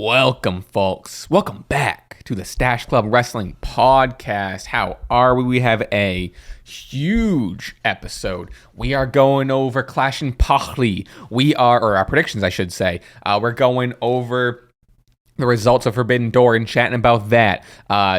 Welcome, folks. Welcome back to the Stache Club Wrestling Podcast. How are we? We have a huge episode. We are going over Clash and Pachli. Or our predictions, I should say. We're going over the results of Forbidden Door and chatting about that.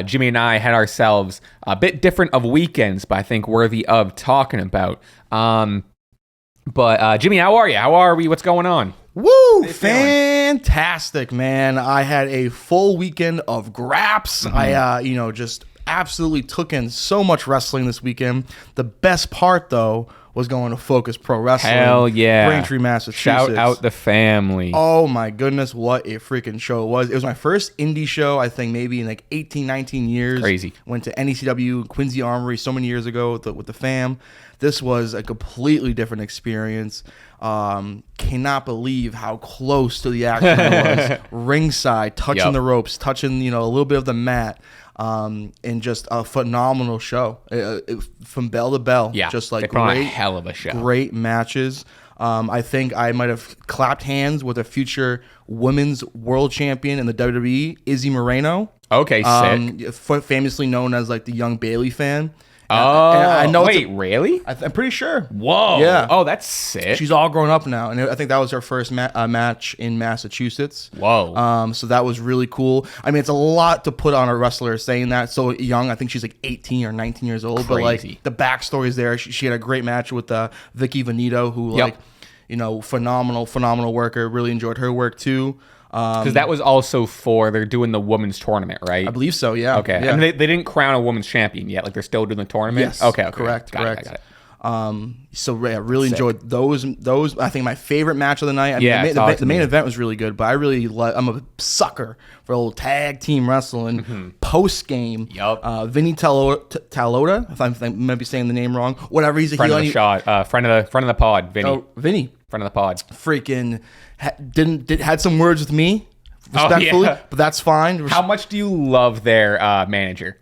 Jimmy and I had ourselves a bit different of weekends, but I think worthy of talking about. But Jimmy, how are you? How are we? What's going on? Woo! Fantastic, man. I had a full weekend of graps. I just absolutely took in so much wrestling this weekend. The best part, though, was going to Focus Pro Wrestling. Hell yeah. Braintree, Massachusetts. Shout out the family. Oh, my goodness. What a freaking show it was. It was my first indie show, I think, maybe in like 18, 19 years. Crazy. Went to NECW, Quincy Armory so many years ago with the fam. This was a completely different experience. Cannot believe how close to the action it was. Ringside, touching the ropes, touching a little bit of the mat, and just a phenomenal show from bell to bell. Yeah, just like they put on a hell of a show. Great matches. I think I might have clapped hands with a future women's world champion in the WWE, Izzy Moreno. Okay, sick. Famously known as like the young Bailey fan. I know. Wait, really? I'm pretty sure. Whoa. Yeah. Oh, that's sick. She's all grown up now, and I think that was her first match in Massachusetts. Whoa. So that was really cool. I mean, it's a lot to put on a wrestler saying that so young. I think she's like 18 or 19 years old. Crazy. But like the backstory is there. She had a great match with Vicky Veneto, who phenomenal worker. Really enjoyed her work too. Because that was also they're doing the women's tournament, right? I believe so, yeah. Okay. Yeah. I mean, they didn't crown a women's champion yet. Like, they're still doing the tournament? Yes. Okay. Correct. Got it. So yeah, really enjoyed those. I think my favorite match of the night. The main event was really good, but I really I'm a sucker for a little tag team wrestling. Post game, Vinny Talota, if I might be saying the name wrong, whatever. He's a friend of the shot, friend of the pod, Vinny. Oh, Vinny, friend of the pod. Freaking had some words with me, respectfully, but that's fine. How much do you love their manager?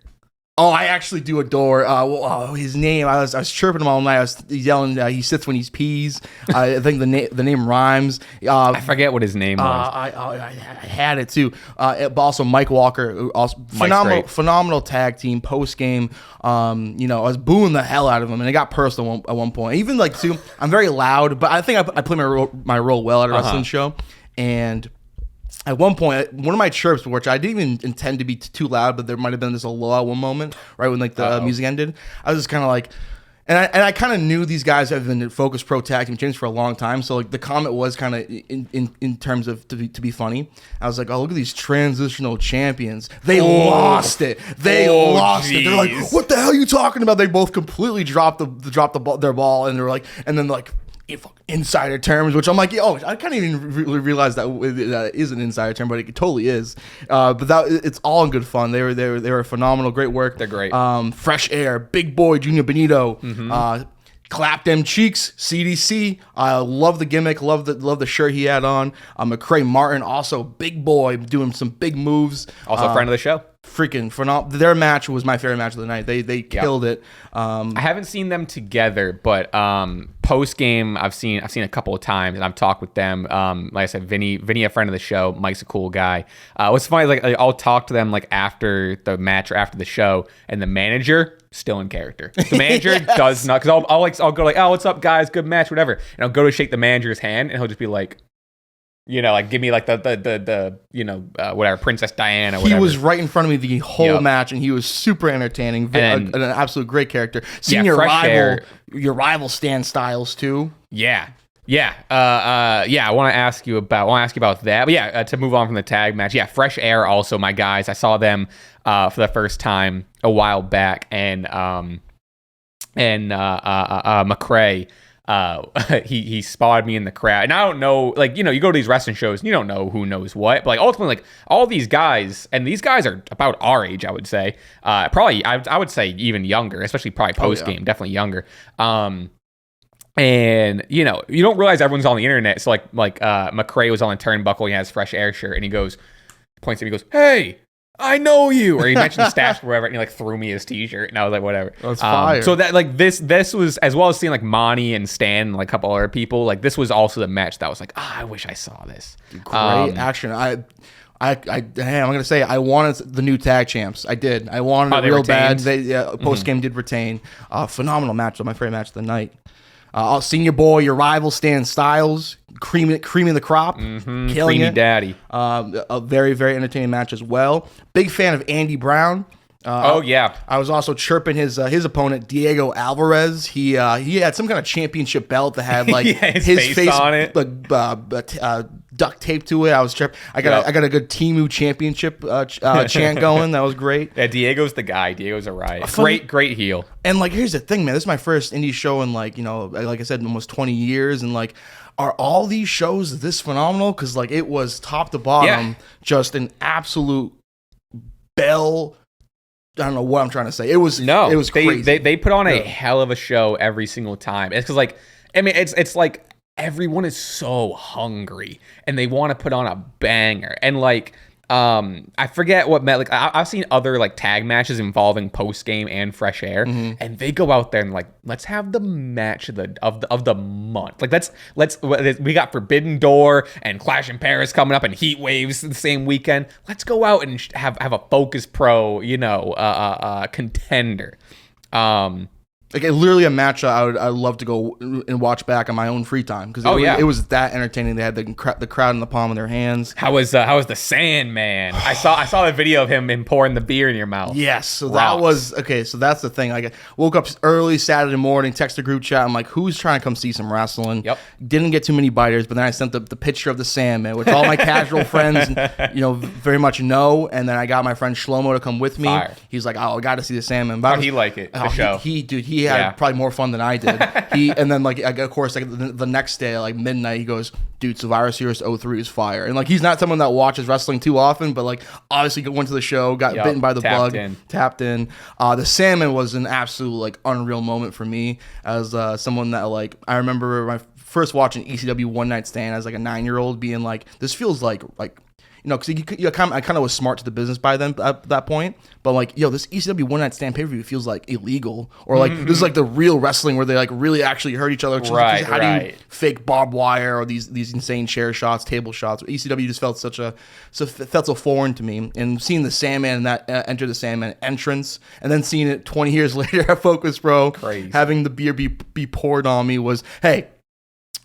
Oh, I actually do adore his name. I was chirping him all night. I was yelling. He sits when he pees. I think the name rhymes. I forget what his name was. I had it too. But also Mike Walker, also phenomenal tag team. Post game, I was booing the hell out of him, and it got personal at one point. Even I'm very loud, but I think I play my role well at a wrestling show, and. At one point, one of my chirps, which I didn't even intend to be too loud, but there might have been this lull at one moment, right when the music ended. I was just kind of like, and I kind of knew these guys have been Focus Pro Tag Team Champions for a long time, so like the comment was kind of in terms of to be funny. I was like, oh, look at these transitional champions. They lost it. They lost it. They're like, what the hell are you talking about? They both completely dropped their ball, and they're like, and then like. Insider terms, which I'm like, I can't even realize that is an insider term, but it totally is. But it's all in good fun. They were phenomenal, great work. They're great. Fresh Air, Big Boy, Junior Benito, Clap Them Cheeks, CDC. I love the gimmick, love the shirt he had on. McCray Martin, also Big Boy, doing some big moves. Also a friend of the show. Freaking phenomenal. Their match was my favorite match of the night. They killed it. I haven't seen them together, but post game I've seen a couple of times, and I've talked with them. Like I said, Vinny, a friend of the show. Mike's a cool guy. What's funny, like I'll talk to them like after the match or after the show, and the manager still in character. The manager does not, because I'll go like, oh, what's up, guys? Good match, whatever, and I'll go to shake the manager's hand, and he'll just be like. Like give me like the whatever, Princess Diana or whatever. He was right in front of me the whole match, and he was super entertaining. An absolute great character. Seeing your rival Stan Styles too. Yeah. I want to ask you about that. But to move on from the tag match. Yeah, Fresh Air also my guys. I saw them for the first time a while back, and McCray. He spotted me in the crowd, and I don't know, like, you go to these wrestling shows and you don't know who knows what, but like ultimately, like all these guys, and these guys are about our age, I would say, probably I would say even younger, especially probably post game, definitely younger. And you don't realize everyone's on the internet. So like McCray was on the turnbuckle, he has Fresh Air shirt, and he points at me, he goes, "Hey, I know you," or he mentioned Stache or whatever, and he like threw me his t-shirt, and I was like, whatever. That's fire. So that like this was, as well as seeing like Monty and Stan and like a couple other people, like this was also the match that was like, I wish I saw this. Great action. I'm gonna say I wanted the new tag champs. I did. I wanted it real bad. Post game did retain. Phenomenal match. My favorite match of the night. Senior boy, your rival Stan Styles, creaming the crop, killing Creamy it. daddy. A very, very entertaining match as well. Big fan of Andy Brown. Yeah. I was also chirping his opponent Diego Alvarez. He had some kind of championship belt that had like his face on it, duct tape to it. I was chirping. I got a good Temu championship chant going. That was great. Yeah, Diego's the guy. Diego's a riot. Great heel. And like, here's the thing, man. This is my first indie show in like I said, almost 20 years, and like. Are all these shows this phenomenal? Because like it was top to bottom, just an absolute bell. I don't know what I'm trying to say. It was crazy. They put on a hell of a show every single time. It's because like it's like everyone is so hungry and they want to put on a banger and like. I forget what I've seen other like tag matches involving post game and fresh air, and they go out there and like let's have the match of the month. Like we got Forbidden Door and Clash in Paris coming up and Heat Waves the same weekend. Let's go out and have a Focus Pro contender. Like literally a match I'd love to go and watch back on my own free time because it was that entertaining. They had the crowd in the palm of their hands. How was the Sandman? I saw the video of him pouring the beer in your mouth. Yes, so that was okay. So that's the thing. I woke up early Saturday morning, texted the group chat. I'm like, who's trying to come see some wrestling? Yep. Didn't get too many biters, but then I sent the picture of the Sandman, which all my casual friends very much know. And then I got my friend Shlomo to come with me. Fire. He's like, oh, I got to see the Sandman. How'd he like it? The show. He had probably more fun than I did. And then like of course like the next day like midnight he goes, dude, Survivor Series 03 is fire. And like he's not someone that watches wrestling too often, but like obviously went to the show, got bitten by the bug, tapped in. The Salmon was an absolute like unreal moment for me as someone that like I remember my first watching ECW One Night Stand as like a 9-year-old being like, this feels like because I kind of was smart to the business by then at that point. But like, this ECW One Night Stand pay-per-view feels like illegal, or like this is like the real wrestling where they like really actually hurt each other. Right. How do you fake barbed wire or these insane chair shots, table shots? ECW just felt felt so foreign to me. And seeing the Sandman and that Enter the Sandman entrance, and then seeing it 20 years later at Focus Pro, having the beer be poured on me was, hey.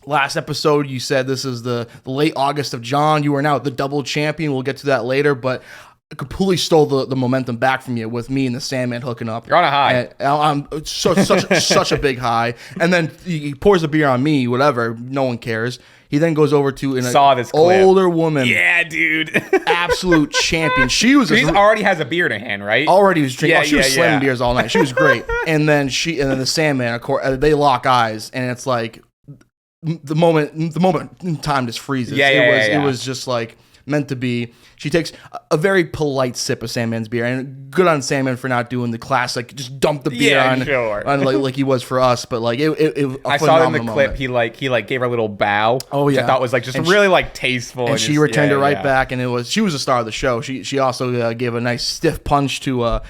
Last episode, you said this is the late August of John. You are now the double champion. We'll get to that later, but I completely stole the momentum back from you with me and the Sandman hooking up. You're on a high. And I'm such a big high. And then he pours the beer on me, whatever. No one cares. He then goes over to an older woman. Yeah, dude. Absolute champion. She already has a beer in her hand, right? Already was drinking. She was slamming beers all night. She was great. And then the Sandman, of course, they lock eyes, and it's like, the moment time just freezes. It was just like meant to be. She takes a very polite sip of Sandman's beer, and good on Sandman for not doing the classic just dump the beer on like he was for us. But like it I saw in the clip moment. he gave her a little bow. Oh yeah, which I thought was like just really like tasteful. And she returned it right back, and she was a star of the show. She also gave a nice stiff punch to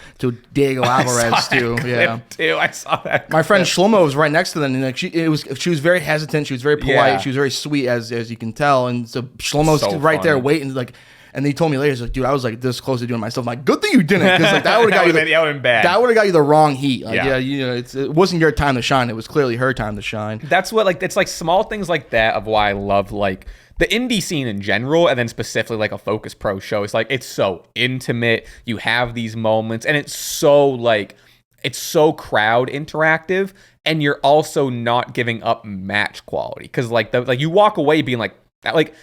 Diego Alvarez too. I saw that. My friend Shlomo was right next to them, and like she was very hesitant. She was very polite. She was very sweet as you can tell, and so Shlomo's right there waiting like. And they told me later, he's like, dude, I was like this close to doing myself. I'm like, good thing you didn't, because like that would have got that would have got you the wrong heat. Like, it wasn't your time to shine. It was clearly her time to shine. That's what it's like small things like that of why I love like the indie scene in general, and then specifically like a Focus Pro show. It's like it's so intimate. You have these moments, and it's so crowd interactive, and you're also not giving up match quality because like you walk away being like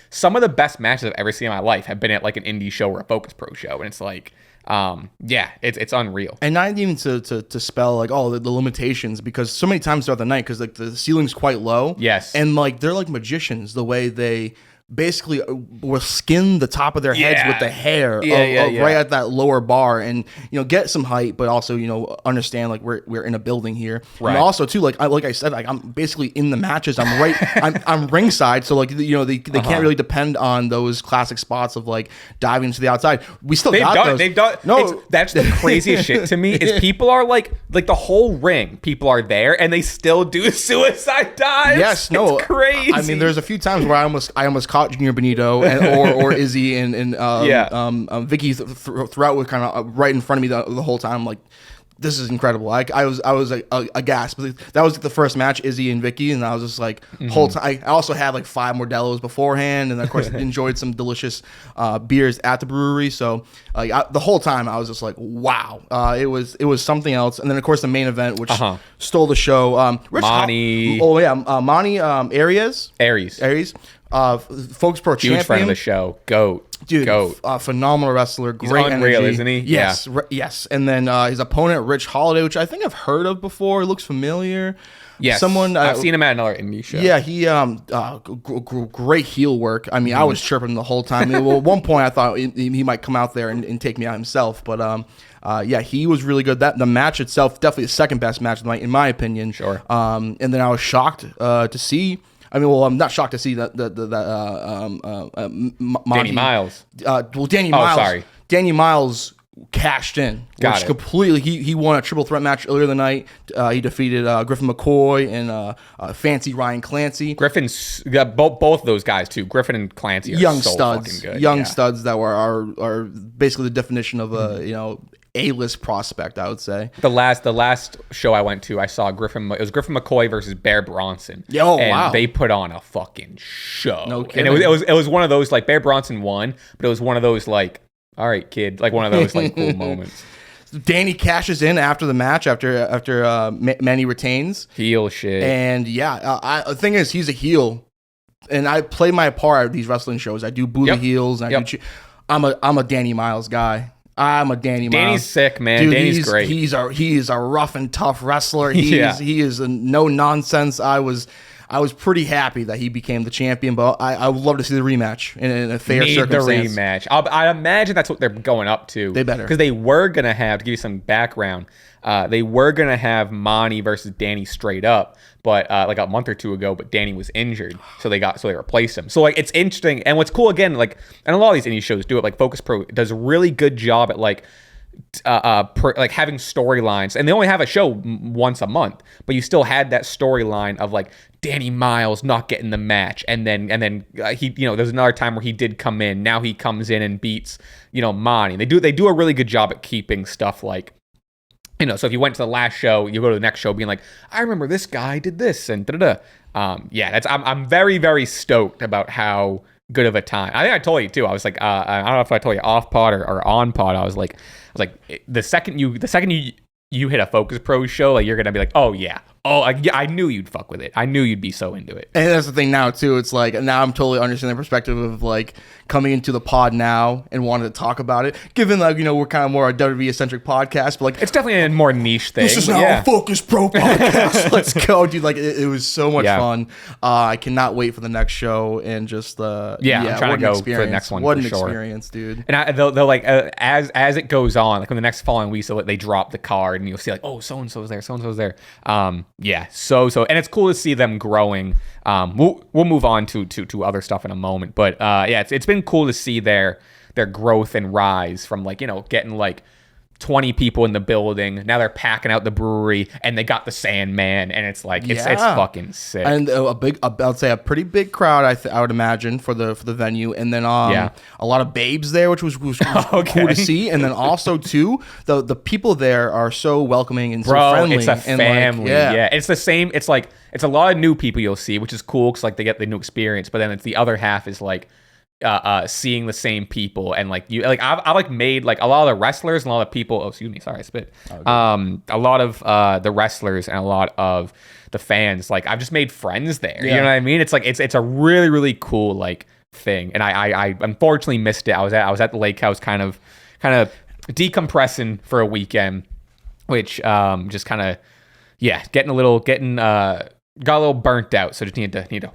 some of the best matches I've ever seen in my life have been at like an indie show or a Focus Pro show, and it's like it's unreal. And not even to spell like the limitations, because so many times throughout the night, because like the ceiling's quite low, and like they're like magicians the way they basically will skin the top of their heads with the hair right at that lower bar, and get some height, but also understand like we're in a building here, and also too like I said, like I'm basically in the matches. I'm ringside, so like they can't really depend on those classic spots of like diving to the outside. They've done no. That's the craziest shit to me is people are like the whole ring. People are there and they still do suicide dives. Yes, no, it's crazy. I mean, there's a few times where I almost caught taught Junior Benito or Izzy and Vicky throughout was kind of right in front of me the whole time. Like, this is incredible. I was aghast. That was the first match, Izzy and Vicky, and I was just like, whole time. I also had like 5 Modelo's beforehand, and of course enjoyed some delicious beers at the brewery. So like the whole time I was just like, wow, it was something else. And then of course the main event, which stole the show. Monty. Monty Aries. Focus Pro champion. Huge friend of the show. Goat. Dude, phenomenal wrestler. Great He's unreal, energy. Isn't he? Yes, yes. And then his opponent, Rich Holiday, which I think I've heard of before. He looks familiar. Yes, someone I've seen him at another indie show. Yeah, he great heel work. I mean, I was chirping the whole time. Well, at one point I thought he might come out there and take me out himself, but he was really good. The match itself, definitely the second best match of the night, in my opinion. Sure. And then I was shocked to see. I mean, well, I'm not shocked to see that Danny Miles. Danny Miles. Sorry. Danny Miles cashed in, which completely. He won a triple threat match earlier in the night. He defeated Griffin McCoy and Fancy Ryan Clancy. Griffin's both of those guys too. Griffin and Clancy are young so studs, fucking good. Studs that are basically the definition of a A-list prospect, I would say. The last show I went to, I saw Griffin. It was Griffin McCoy versus Bear Bronson. Wow! They put on a fucking show. No kidding. And it was one of those, like, Bear Bronson won, but it was one of those, like, all right, kid, like one of those like cool moments. Danny cashes in after the match after Manny retains. Heel shit. And the thing is, he's a heel, and I play my part at these wrestling shows. I do boo the heels. And I'm a Danny Miles guy. I'm a Danny Miles. Danny's sick, man. Dude, Danny's great. He is a rough and tough wrestler. He is a no nonsense. I was pretty happy that he became the champion, but I would love to see the rematch in a fair circumstance. The rematch. I imagine that's what they're going up to. They better. Because they were going to have, to give you some background, they were going to have Monty versus Danny straight up, but like a month or two ago, but Danny was injured, so they replaced him. So like it's interesting, and what's cool again, like, and a lot of these indie shows do it, like Focus Pro does a really good job at like having storylines, and they only have a show once a month, but you still had that storyline of like Danny Miles not getting the match, and then he, there's another time where he did come in. Now he comes in and beats Monty. They do a really good job at keeping stuff like, so if you went to the last show, you go to the next show being like, I remember this guy did this and I'm very, very stoked about how good of a time. I think I told you too. I was like, I don't know if I told you off pod or on pod. I was like, the second you hit a Focus Pro show, like you're gonna be like, oh yeah, I knew you'd fuck with it. I knew you'd be so into it. And that's the thing now too. It's like now I'm totally understanding the perspective of like coming into the pod now and wanting to talk about it. Given like we're kind of more a WWE centric podcast, but like it's definitely a more niche thing. This is now a Focus Pro podcast. Let's go, dude! Like it was so much fun. I cannot wait for the next show and just I'm trying to go for the next one. What an experience, dude! And they'll like as it goes on, like when the next following week, so they drop the card and you'll see like, oh, so and so's there, so and so's there. So and it's cool to see them growing. We'll move on to other stuff in a moment, but it's been cool to see their growth and rise from like getting like 20 people in the building. Now they're packing out the brewery, and they got the Sandman, and it's like it's fucking sick. And I'd say a pretty big crowd. I would imagine for the venue, and then a lot of babes there, which was cool to see. And then also too, the people there are so welcoming and so friendly. It's a family. It's the same. It's like it's a lot of new people you'll see, which is cool because like they get the new experience. But then it's the other half is like seeing the same people, and like I like made like a lot of the wrestlers and a lot of people. Oh, excuse me, sorry, I spit. A lot of the wrestlers and a lot of the fans. Like I've just made friends there. You know what I mean? It's like it's a really really cool like thing. And I unfortunately missed it. I was at the lake house, kind of decompressing for a weekend, which just kind of got a little burnt out. So just need to.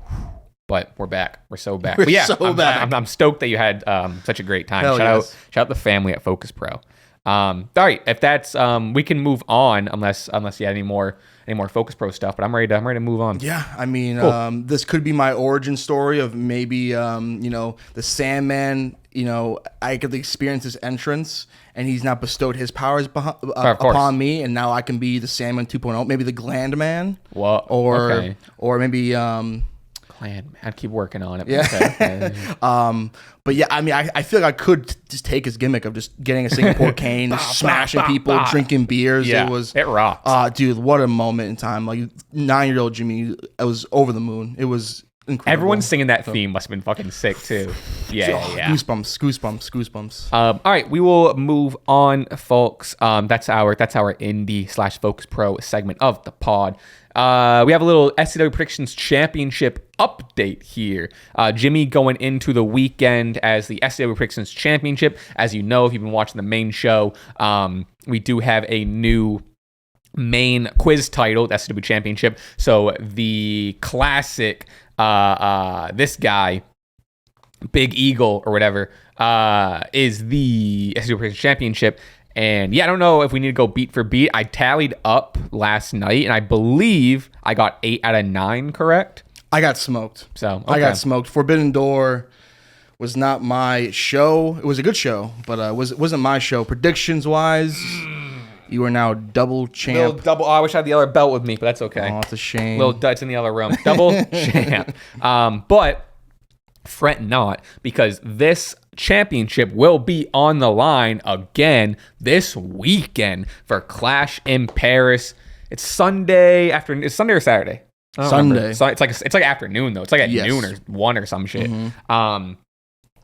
But we're back. We're so back. But I'm stoked that you had such a great time. Shout out the family at Focus Pro. All right, if that's we can move on unless you had any more Focus Pro stuff. But I'm ready to move on. Yeah, I mean, cool. This could be my origin story of maybe the Sandman. I could experience his entrance, and he's now bestowed his powers upon me, and now I can be the Sandman 2.0, maybe the Gland Man. What? Or maybe plan, man. I'd keep working on it. Yeah. But yeah, I mean, I feel like I could just take his gimmick of just getting a Singapore cane, smashing people, drinking beers. Yeah, it rocked. Dude, what a moment in time. Like 9-year-old Jimmy, I was over the moon. It was incredible. Everyone singing that theme must have been fucking sick too. Yeah. Goosebumps. All right, we will move on, folks. That's our indie/Focus Pro segment of the pod. We have a little SCW Predictions Championship update here. Jimmy going into the weekend as the SCW Predictions Championship. As you know, if you've been watching the main show, we do have a new main quiz title, the SCW Championship. So the classic, this guy, Big Eagle or whatever, is the SCW Predictions Championship. And yeah, I don't know if we need to go beat for beat. I tallied up last night, and I believe I got 8 out of 9 correct. I got smoked. So I got smoked. Forbidden Door was not my show. It was a good show, but it wasn't my show. Predictions wise, you are now double champ. Oh, I wish I had the other belt with me, but that's okay. Oh, it's a shame. Little Dutch in the other room. Double champ. But fret not, because this championship will be on the line again this weekend for Clash in Paris. It's Sunday afternoon. It's Sunday or Saturday? Sunday. So it's like afternoon though. It's like at noon or 1 or some shit.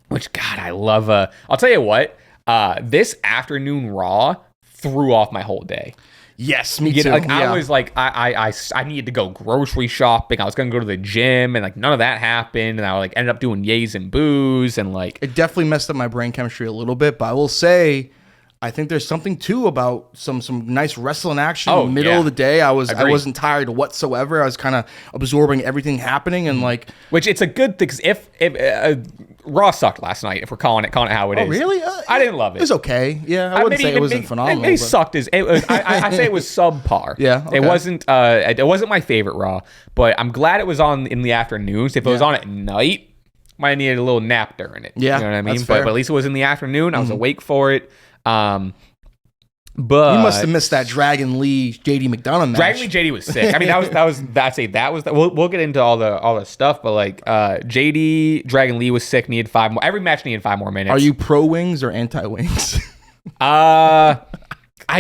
Which God, I love. I'll tell you what. This afternoon Raw threw off my whole day. Yes, me too. Like I was like, I needed to go grocery shopping. I was gonna go to the gym, and like none of that happened. And I like ended up doing yays and boos, and like it definitely messed up my brain chemistry a little bit. But I will say, I think there's something too about some nice wrestling action in the middle of the day. I wasn't tired whatsoever. I was kind of absorbing everything happening, and like, which it's a good thing, because if Raw sucked last night, if we're calling it how it is. Oh really? I didn't love it. It was okay. Yeah, I wouldn't say it wasn't phenomenal. It sucked. I say it was subpar. Yeah, okay. It wasn't my favorite Raw, but I'm glad it was on in the afternoons. If it was on at night, might have needed a little nap during it. Yeah, you know what I mean. That's fair. But at least it was in the afternoon. I was awake for it. But you must have missed that Dragon Lee JD McDonough match. Dragon Lee JD was sick. I mean, that was. We'll get into all the stuff, but like JD Dragon Lee was sick. Needed 5 more. Every match needed 5 more minutes. Are you pro wings or anti wings? I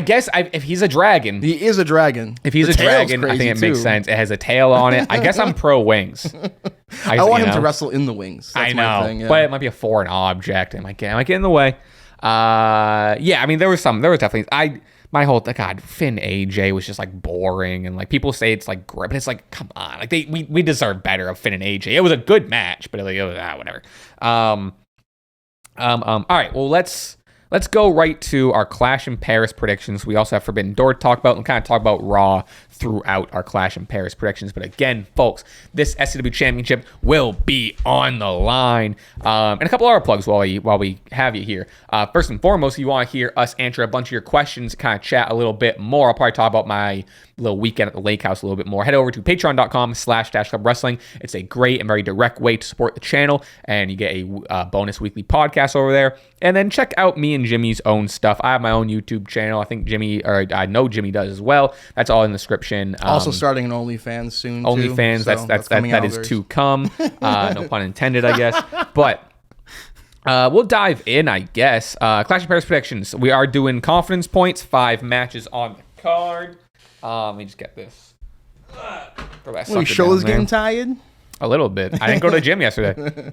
guess if he's a dragon, he is a dragon. If he's a dragon, I think it makes sense. It has a tail on it. I guess I'm pro wings. I want him to wrestle in the wings. That's I know, my thing, yeah. But it might be a foreign object. It might get in the way. Yeah, I mean, there was definitely, my whole, God, Finn AJ was just like boring, and like people say it's like great, but it's like, come on, like we deserve better of Finn and AJ. It was a good match, but it was whatever. All right, well, let's go right to our Clash in Paris predictions. We also have Forbidden Door to talk about, and kind of talk about Raw throughout our Clash in Paris predictions. But again, folks, this SCW Championship will be on the line. And a couple other plugs while we have you here. First and foremost, if you want to hear us answer a bunch of your questions, kind of chat a little bit more, I'll probably talk about my little weekend at the lake house a little bit more. Head over to patreon.com/Stache Club Wrestling. It's a great and very direct way to support the channel, and you get a bonus weekly podcast over there. And then check out me and Jimmy's own stuff. I have my own YouTube channel. I know Jimmy does as well. That's all in the description. Also starting an OnlyFans soon. OnlyFans, too, that is to come. No pun intended, I guess. But we'll dive in, I guess. Clash of Paris predictions. We are doing confidence points. 5 matches on the card. Let me just get this. Your shoulders getting tired? A little bit. I didn't go to the gym yesterday.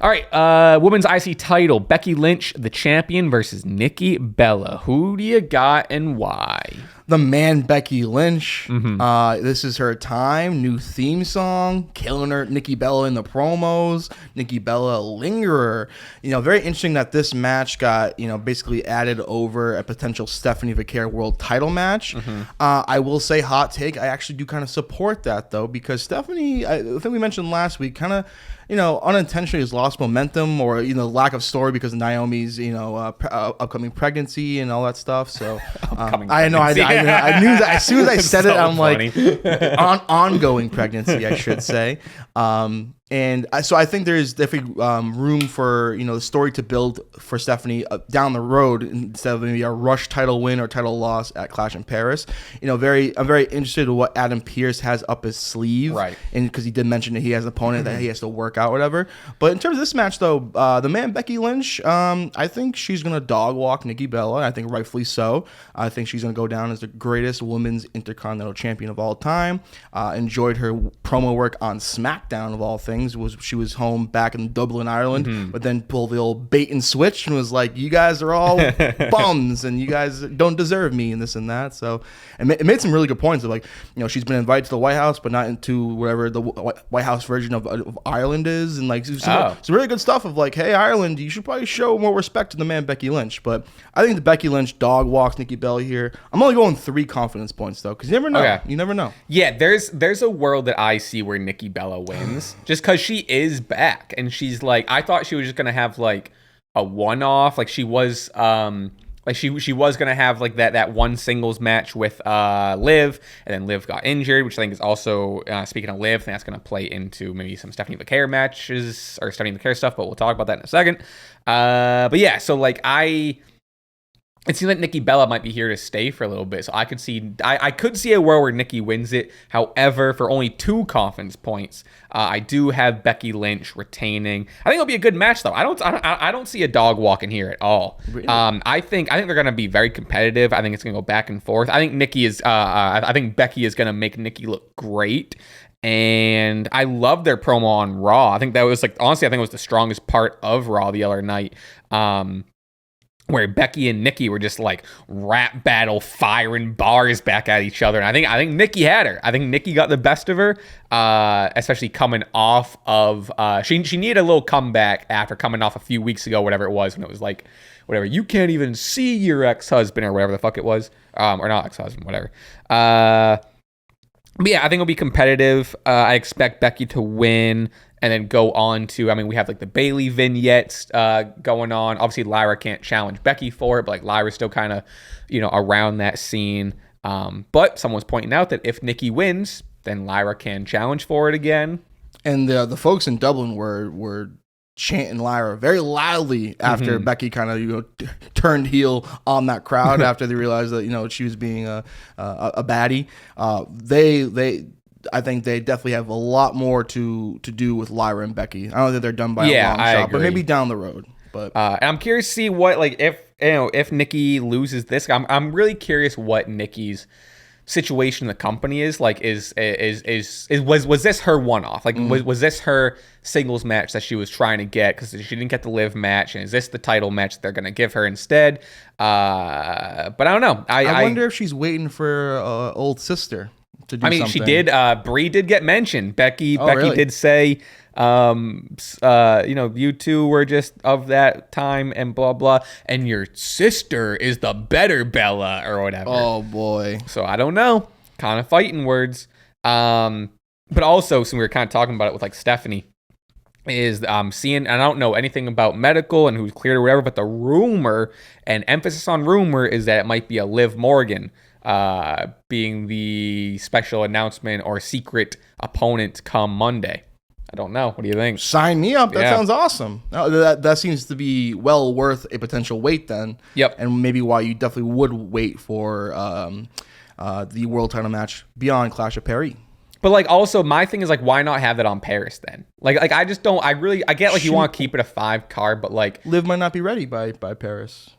All right, women's IC title, Becky Lynch, the champion, versus Nikki Bella. Who do you got and why? The man, Becky Lynch. This is her time. New theme song. Killing her. Nikki Bella in the promos. Nikki Bella lingerer. Very interesting that this match got, basically added over a potential Stephanie Vaquer world title match. I will say, hot take, I actually do kind of support that, though, because Stephanie, I think we mentioned last week, kind of, unintentionally has lost momentum, or lack of story because of Naomi's upcoming pregnancy and all that stuff. So I know I knew that as soon as I said it, I'm funny. Like ongoing pregnancy, I should say. And And so I think there's definitely room for, the story to build for Stephanie down the road instead of maybe a rush title win or title loss at Clash in Paris. I'm very interested in what Adam Pearce has up his sleeve. Right. And because he did mention that he has an opponent that he has to work out, whatever. But in terms of this match, though, the man Becky Lynch, I think she's going to dog walk Nikki Bella. I think rightfully so. I think she's going to go down as the greatest women's Intercontinental Champion of all time. Enjoyed her promo work on SmackDown of all things. She was home back in Dublin, Ireland, but then pulled the old bait and switch and was like, you guys are all bums and you guys don't deserve me and this and that. So it made some really good points of like, she's been invited to the White House, but not into whatever the White House version of Ireland is. And like some really good stuff of like, hey, Ireland, you should probably show more respect to the man Becky Lynch. But I think the Becky Lynch dog walks Nikki Bella here. I'm only going 3 confidence points though, because you never know. Okay. You never know. Yeah, there's a world that I see where Nikki Bella wins just because she is back and she's like, I thought she was just gonna have like a one-off, like she was she was gonna have like that one singles match with Liv, and then Liv got injured, which I think is also speaking of Liv, I think that's gonna play into maybe some Stephanie McCare matches or Stephanie McCare stuff, but we'll talk about that in a second. But yeah, so like it seems like Nikki Bella might be here to stay for a little bit, so I could see a world where Nikki wins it. However, for only 2 confidence points, I do have Becky Lynch retaining. I think it'll be a good match, though. I don't see a dog walking here at all. Really? I think they're going to be very competitive. I think it's going to go back and forth. I think I think Becky is going to make Nikki look great. And I love their promo on Raw. I think that was honestly, I think it was the strongest part of Raw the other night. Where Becky and Nikki were just like rap battle firing bars back at each other. And I think Nikki had her. I think Nikki got the best of her, especially coming off of she needed a little comeback after coming off a few weeks ago, whatever it was, when it was like, whatever, you can't even see your ex-husband or whatever the fuck it was, or not ex-husband, whatever. But yeah, I think it'll be competitive. I expect Becky to win. And then go on to, we have like the Bayley vignettes going on. Obviously, Lyra can't challenge Becky for it, but like Lyra's still kind of, around that scene. But someone's pointing out that if Nikki wins, then Lyra can challenge for it again. And the folks in Dublin were chanting Lyra very loudly after Becky kind of turned heel on that crowd after they realized that she was being a baddie. I think they definitely have a lot more to do with Lyra and Becky. I don't think they're done by a long shot, but maybe down the road. But and I'm curious to see what, like, if Nikki loses this, I'm really curious what Nikki's situation in the company is. Like, was this her one-off? Like, was this her singles match that she was trying to get because she didn't get the Liv match, and is this the title match that they're gonna give her instead? But I don't know. I wonder if she's waiting for old sister to do something. She did. Brie did get mentioned. Becky really? Did say, you two were just of that time and blah blah, and your sister is the better Bella or whatever. Oh boy. So I don't know. Kind of fighting words. But also, since we were kind of talking about it with like Stephanie, is seeing, and I don't know anything about medical and who's cleared or whatever, but the rumor, and emphasis on rumor, is that it might be a Liv Morgan being the special announcement or secret opponent come Monday. I don't know. What do you think? Sign me up. That sounds awesome. No, that seems to be well worth a potential wait then. Yep. And maybe why you definitely would wait for the world title match beyond Clash of Paris. But like, also my thing is like, why not have it on Paris then? Like I just don't. I get like you want to keep it a 5 card, but like Liv might not be ready by Paris.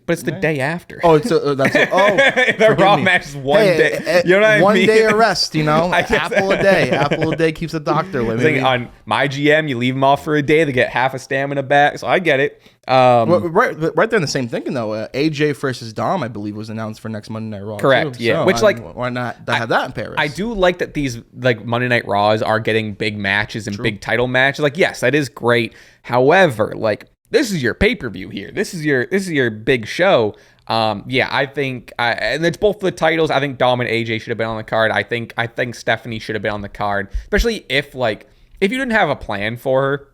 But it's the day after. Oh, the Raw match is one day. You know what I mean? One day of rest, apple a day. Apple a day keeps the doctor away. On my GM, you leave them off for a day, they get half a stamina back. So I get it. Right there in the same thinking though. AJ versus Dom, I believe, was announced for next Monday Night Raw. Correct. Too. Yeah. So, which why not have that in Paris? I do like that these like Monday Night Raws are getting big matches and big title matches. Like, yes, that is great. However, like, this is your pay-per-view here. This is your big show. I think, and it's both the titles. I think Dom and AJ should have been on the card. I think Stephanie should have been on the card, especially if you didn't have a plan for her,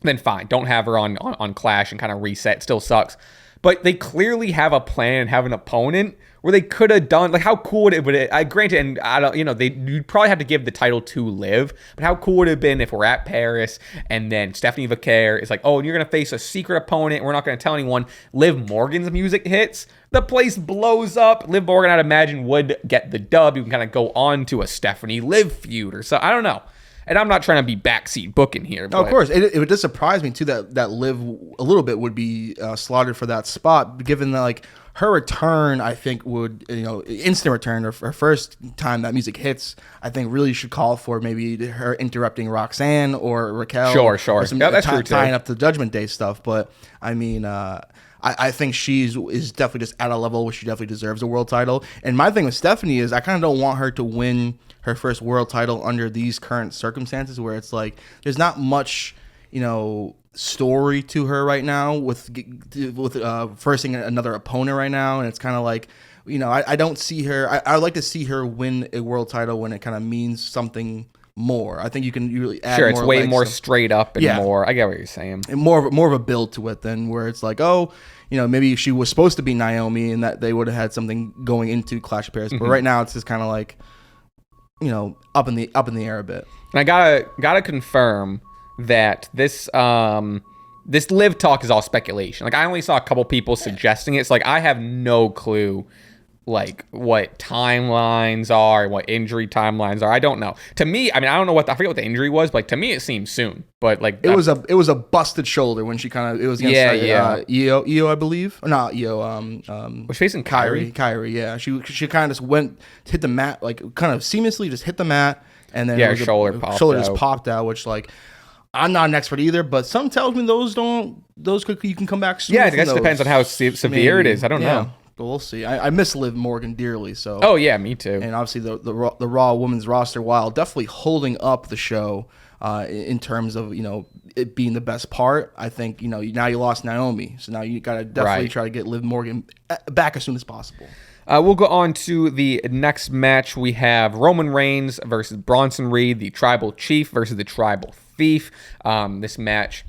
then fine, don't have her on Clash and kind of reset. It still sucks, but they clearly have a plan and have an opponent where they could have done, like, how cool would it, granted, and I don't, you'd probably have to give the title to Liv, but how cool would it have been if we're at Paris and then Stephanie Vaquer is like, oh, and you're going to face a secret opponent. We're not going to tell anyone. Liv Morgan's music hits. The place blows up. Liv Morgan, I'd imagine, would get the dub. You can kind of go on to a Stephanie Liv feud or so. I don't know. And I'm not trying to be backseat booking here. But. No, of course. It would just surprise me, too, that Liv a little bit would be slaughtered for that spot, given that, like, her return, I think, would, instant return, or her first time that music hits, I think really should call for maybe her interrupting Roxanne or Raquel. Sure. Or that's true, tying up the Judgment Day stuff. But, I mean, I think is definitely just at a level where she definitely deserves a world title. And my thing with Stephanie is I kind of don't want her to win her first world title under these current circumstances where it's like there's not much, story to her right now with versing another opponent right now. And it's kind of like, I don't see her. I would like to see her win a world title when it kind of means something more. I think you can really add sure, it's more way more straight up and more. I get what you're saying. And more of a build to it than where it's like, oh, maybe she was supposed to be Naomi and that they would have had something going into Clash of Paris. But right now it's just kind of like, up in the air a bit. And I gotta confirm that this Liv talk is all speculation. Like, I only saw a couple people suggesting it. It's like I have no clue like what timelines are, what injury timelines are. I don't know. To me, I mean, I don't know I forget what the injury was, but like, to me it seems soon. But like it was a busted shoulder when she it was against Io, I believe. Or not Io, was facing Kyrie. Kyrie, yeah. She kind of just hit the mat, like kind of seamlessly just hit the mat, and then her shoulder just popped out, which like I'm not an expert either, but some tells me you can come back soon. Yeah, I guess it depends on how severe it is. I don't know. But we'll see. I miss Liv Morgan dearly. So. Oh yeah, me too. And obviously the Raw women's roster, while definitely holding up the show in terms of it being the best part, I think now you lost Naomi, so now you got to definitely try to get Liv Morgan back as soon as possible. We'll go on to the next match. We have Roman Reigns versus Bronson Reed, the Tribal Chief versus the Tribal Thief. This match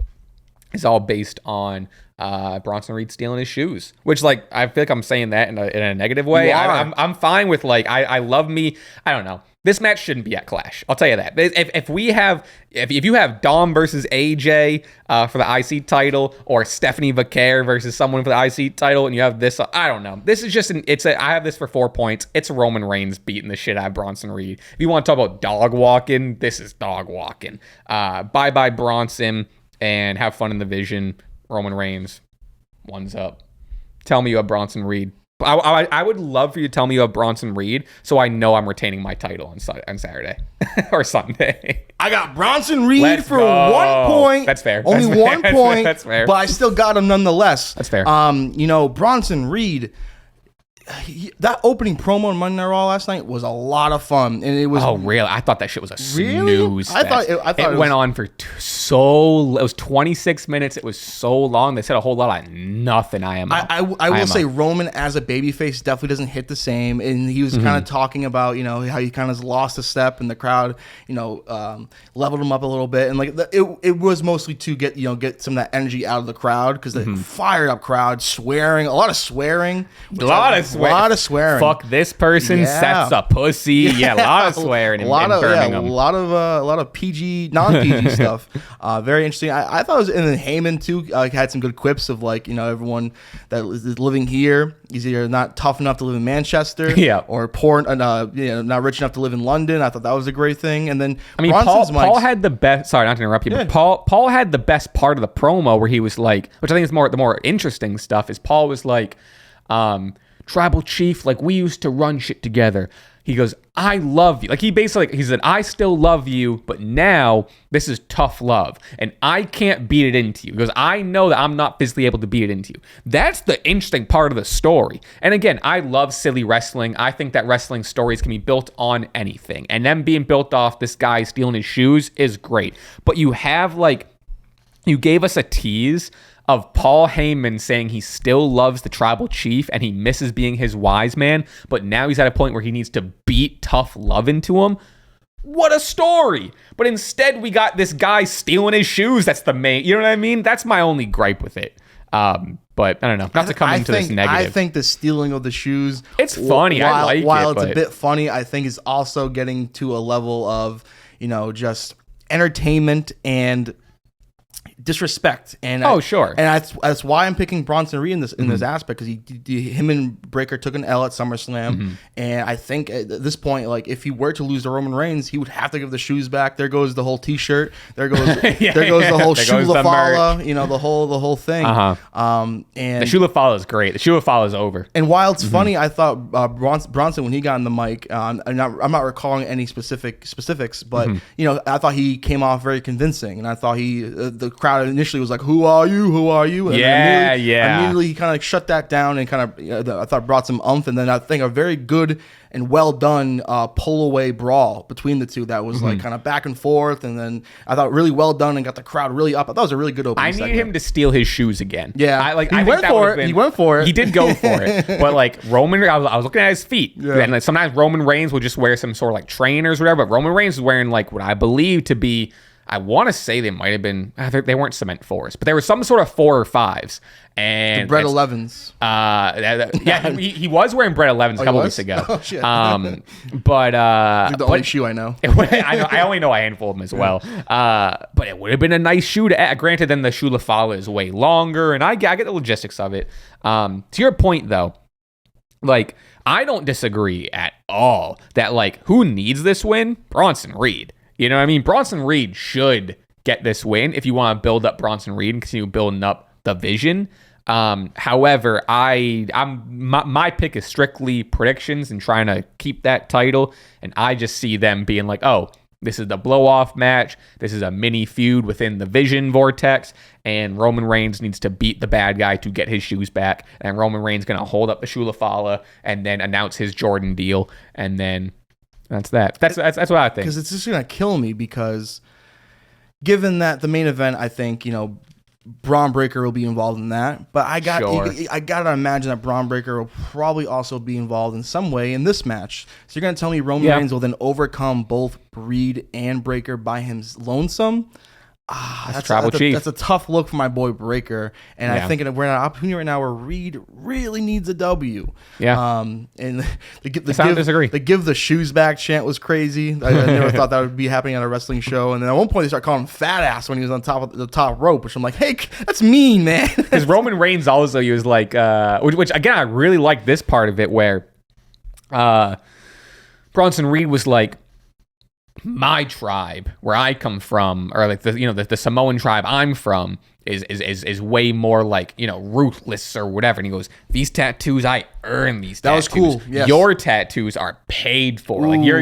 is all based on Bronson Reed stealing his shoes, which, like, I feel like I'm saying that in a negative way. I'm fine with, like, I love me. I don't know. This match shouldn't be at Clash. I'll tell you that. If you have Dom versus AJ for the IC title, or Stephanie Vaquer versus someone for the IC title, and you have this, I don't know. This is just I have this for 4 points. It's Roman Reigns beating the shit out of Bronson Reed. If you want to talk about dog walking, this is dog walking. Bye Bronson, and have fun in the Vision. Roman Reigns, one's up. Tell me you have Bronson Reed. I would love for you to tell me you have Bronson Reed, so I know I'm retaining my title on Saturday or Sunday. I got Bronson Reed for 1 point. That's fair. Only that's 1 point. That's fair. But I still got him nonetheless. That's fair. Bronson Reed. That opening promo on Monday Night Raw last night was a lot of fun, and it was. Oh, really? I thought that shit was a snooze. I thought it went on for It was 26 minutes. It was so long. They said a whole lot of nothing. I will say Roman as a babyface definitely doesn't hit the same, and he was kind of talking about how he kind of lost a step, and the crowd leveled him up a little bit, and like it was mostly to get some of that energy out of the crowd, because the fired up crowd, swearing, a lot of swearing. A lot of swearing. Fuck this person, sets a pussy. Yeah, a lot of swearing in Birmingham. A lot of PG, non-PG stuff. Very interesting. I thought it was, and then Heyman too had some good quips of everyone that is living here is either not tough enough to live in Manchester, or poor, not rich enough to live in London. I thought that was a great thing. And then Paul had the best. Sorry, not to interrupt you, but Paul had the best part of the promo where he was like, which I think is the more interesting stuff, is Paul was like, Tribal Chief, like, we used to run shit together. He goes, I love you. Like, he said, I still love you, but now this is tough love, and I can't beat it into you. He goes, I know that I'm not physically able to beat it into you. That's the interesting part of the story. And again, I love silly wrestling. I think that wrestling stories can be built on anything, and them being built off this guy stealing his shoes is great. But you gave us a tease of Paul Heyman saying he still loves the Tribal Chief and he misses being his wise man, but now he's at a point where he needs to beat tough love into him. What a story! But instead, we got this guy stealing his shoes. That's the main, you know what I mean? That's my only gripe with it. But I don't know. Not to come into this negative. I think the stealing of the shoes. It's funny. I like it. While it's a bit funny, I think it's also getting to a level of, just entertainment and disrespect. And sure. And that's why I'm picking Bronson Reed in this aspect, because him and Breaker took an L at SummerSlam, and I think at this point, like, if he were to lose to Roman Reigns, he would have to give the shoes back. There goes the whole T-shirt. There goes the whole Shulafala. The whole thing. And the Shulafala is great. The Shulafala is over. And while it's funny, I thought Bronson, when he got in the mic, I'm not recalling any specifics, but I thought he came off very convincing, and I thought the crowd initially was like, "Who are you?" And immediately he kind of shut that down and kind of I thought brought some oomph, and then I think a very good and well done pull away brawl between the two that was like kind of back and forth, and then I thought really well done and got the crowd really up. I thought it was a really good opening. I need him to steal his shoes again. Yeah, he went for it. He did go for it, but like Roman, I was looking at his feet, and like sometimes Roman Reigns will just wear some sort of like trainers or whatever, but Roman Reigns is wearing like what I believe to be, I want to say they might have been, they weren't cement 4s, but there was some sort of 4 or 5s. And the Brett 11s. He was wearing Brett 11s a couple weeks ago. Oh, shit. But the only shoe I know. I only know a handful of them as well. But it would have been a nice shoe to add. Granted, then the Shulafala is way longer, and I get the logistics of it. To your point, though, like, I don't disagree at all that, like, who needs this win? Bronson Reed. You know what I mean? Bronson Reed should get this win if you want to build up Bronson Reed and continue building up the vision. However, my pick is strictly predictions and trying to keep that title, and I just see them being like, oh, this is the blow-off match. This is a mini feud within the Vision Vortex, and Roman Reigns needs to beat the bad guy to get his shoes back, and Roman Reigns going to hold up the Shulafala and then announce his Jordan deal, and then that's that. That's what I think. Because it's just going to kill me, because given that the main event, I think, Braun Breaker will be involved in that, but I got to imagine that Braun Breaker will probably also be involved in some way in this match. So you're going to tell me Roman Reigns will then overcome both Reed and Breaker by him lonesome? That's a tough look for my boy Breaker, and I think we're in an opportunity right now where Reed really needs a W. Yeah. And the give the shoes back chant was crazy. I never thought that would be happening on a wrestling show. And then at one point they start calling him fat ass when he was on top of the top rope, which I'm like, hey, that's mean, man. Because Roman Reigns also, he was like, which again, I really like this part of it where Bronson Reed was like, my tribe, where I come from, or like the Samoan tribe I'm from, is way more like, ruthless or whatever. And he goes, these tattoos, I earn these tattoos. That was cool. Yes. Your tattoos are paid for. Ooh. Like you're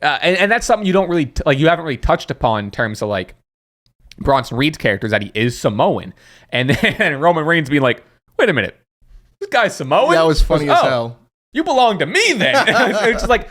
and that's something you don't really you haven't really touched upon in terms of like Bronson Reed's character, is that he is Samoan, and then Roman Reigns being like, wait a minute, this guy's Samoan. That was funny as hell. You belong to me then. It's just like.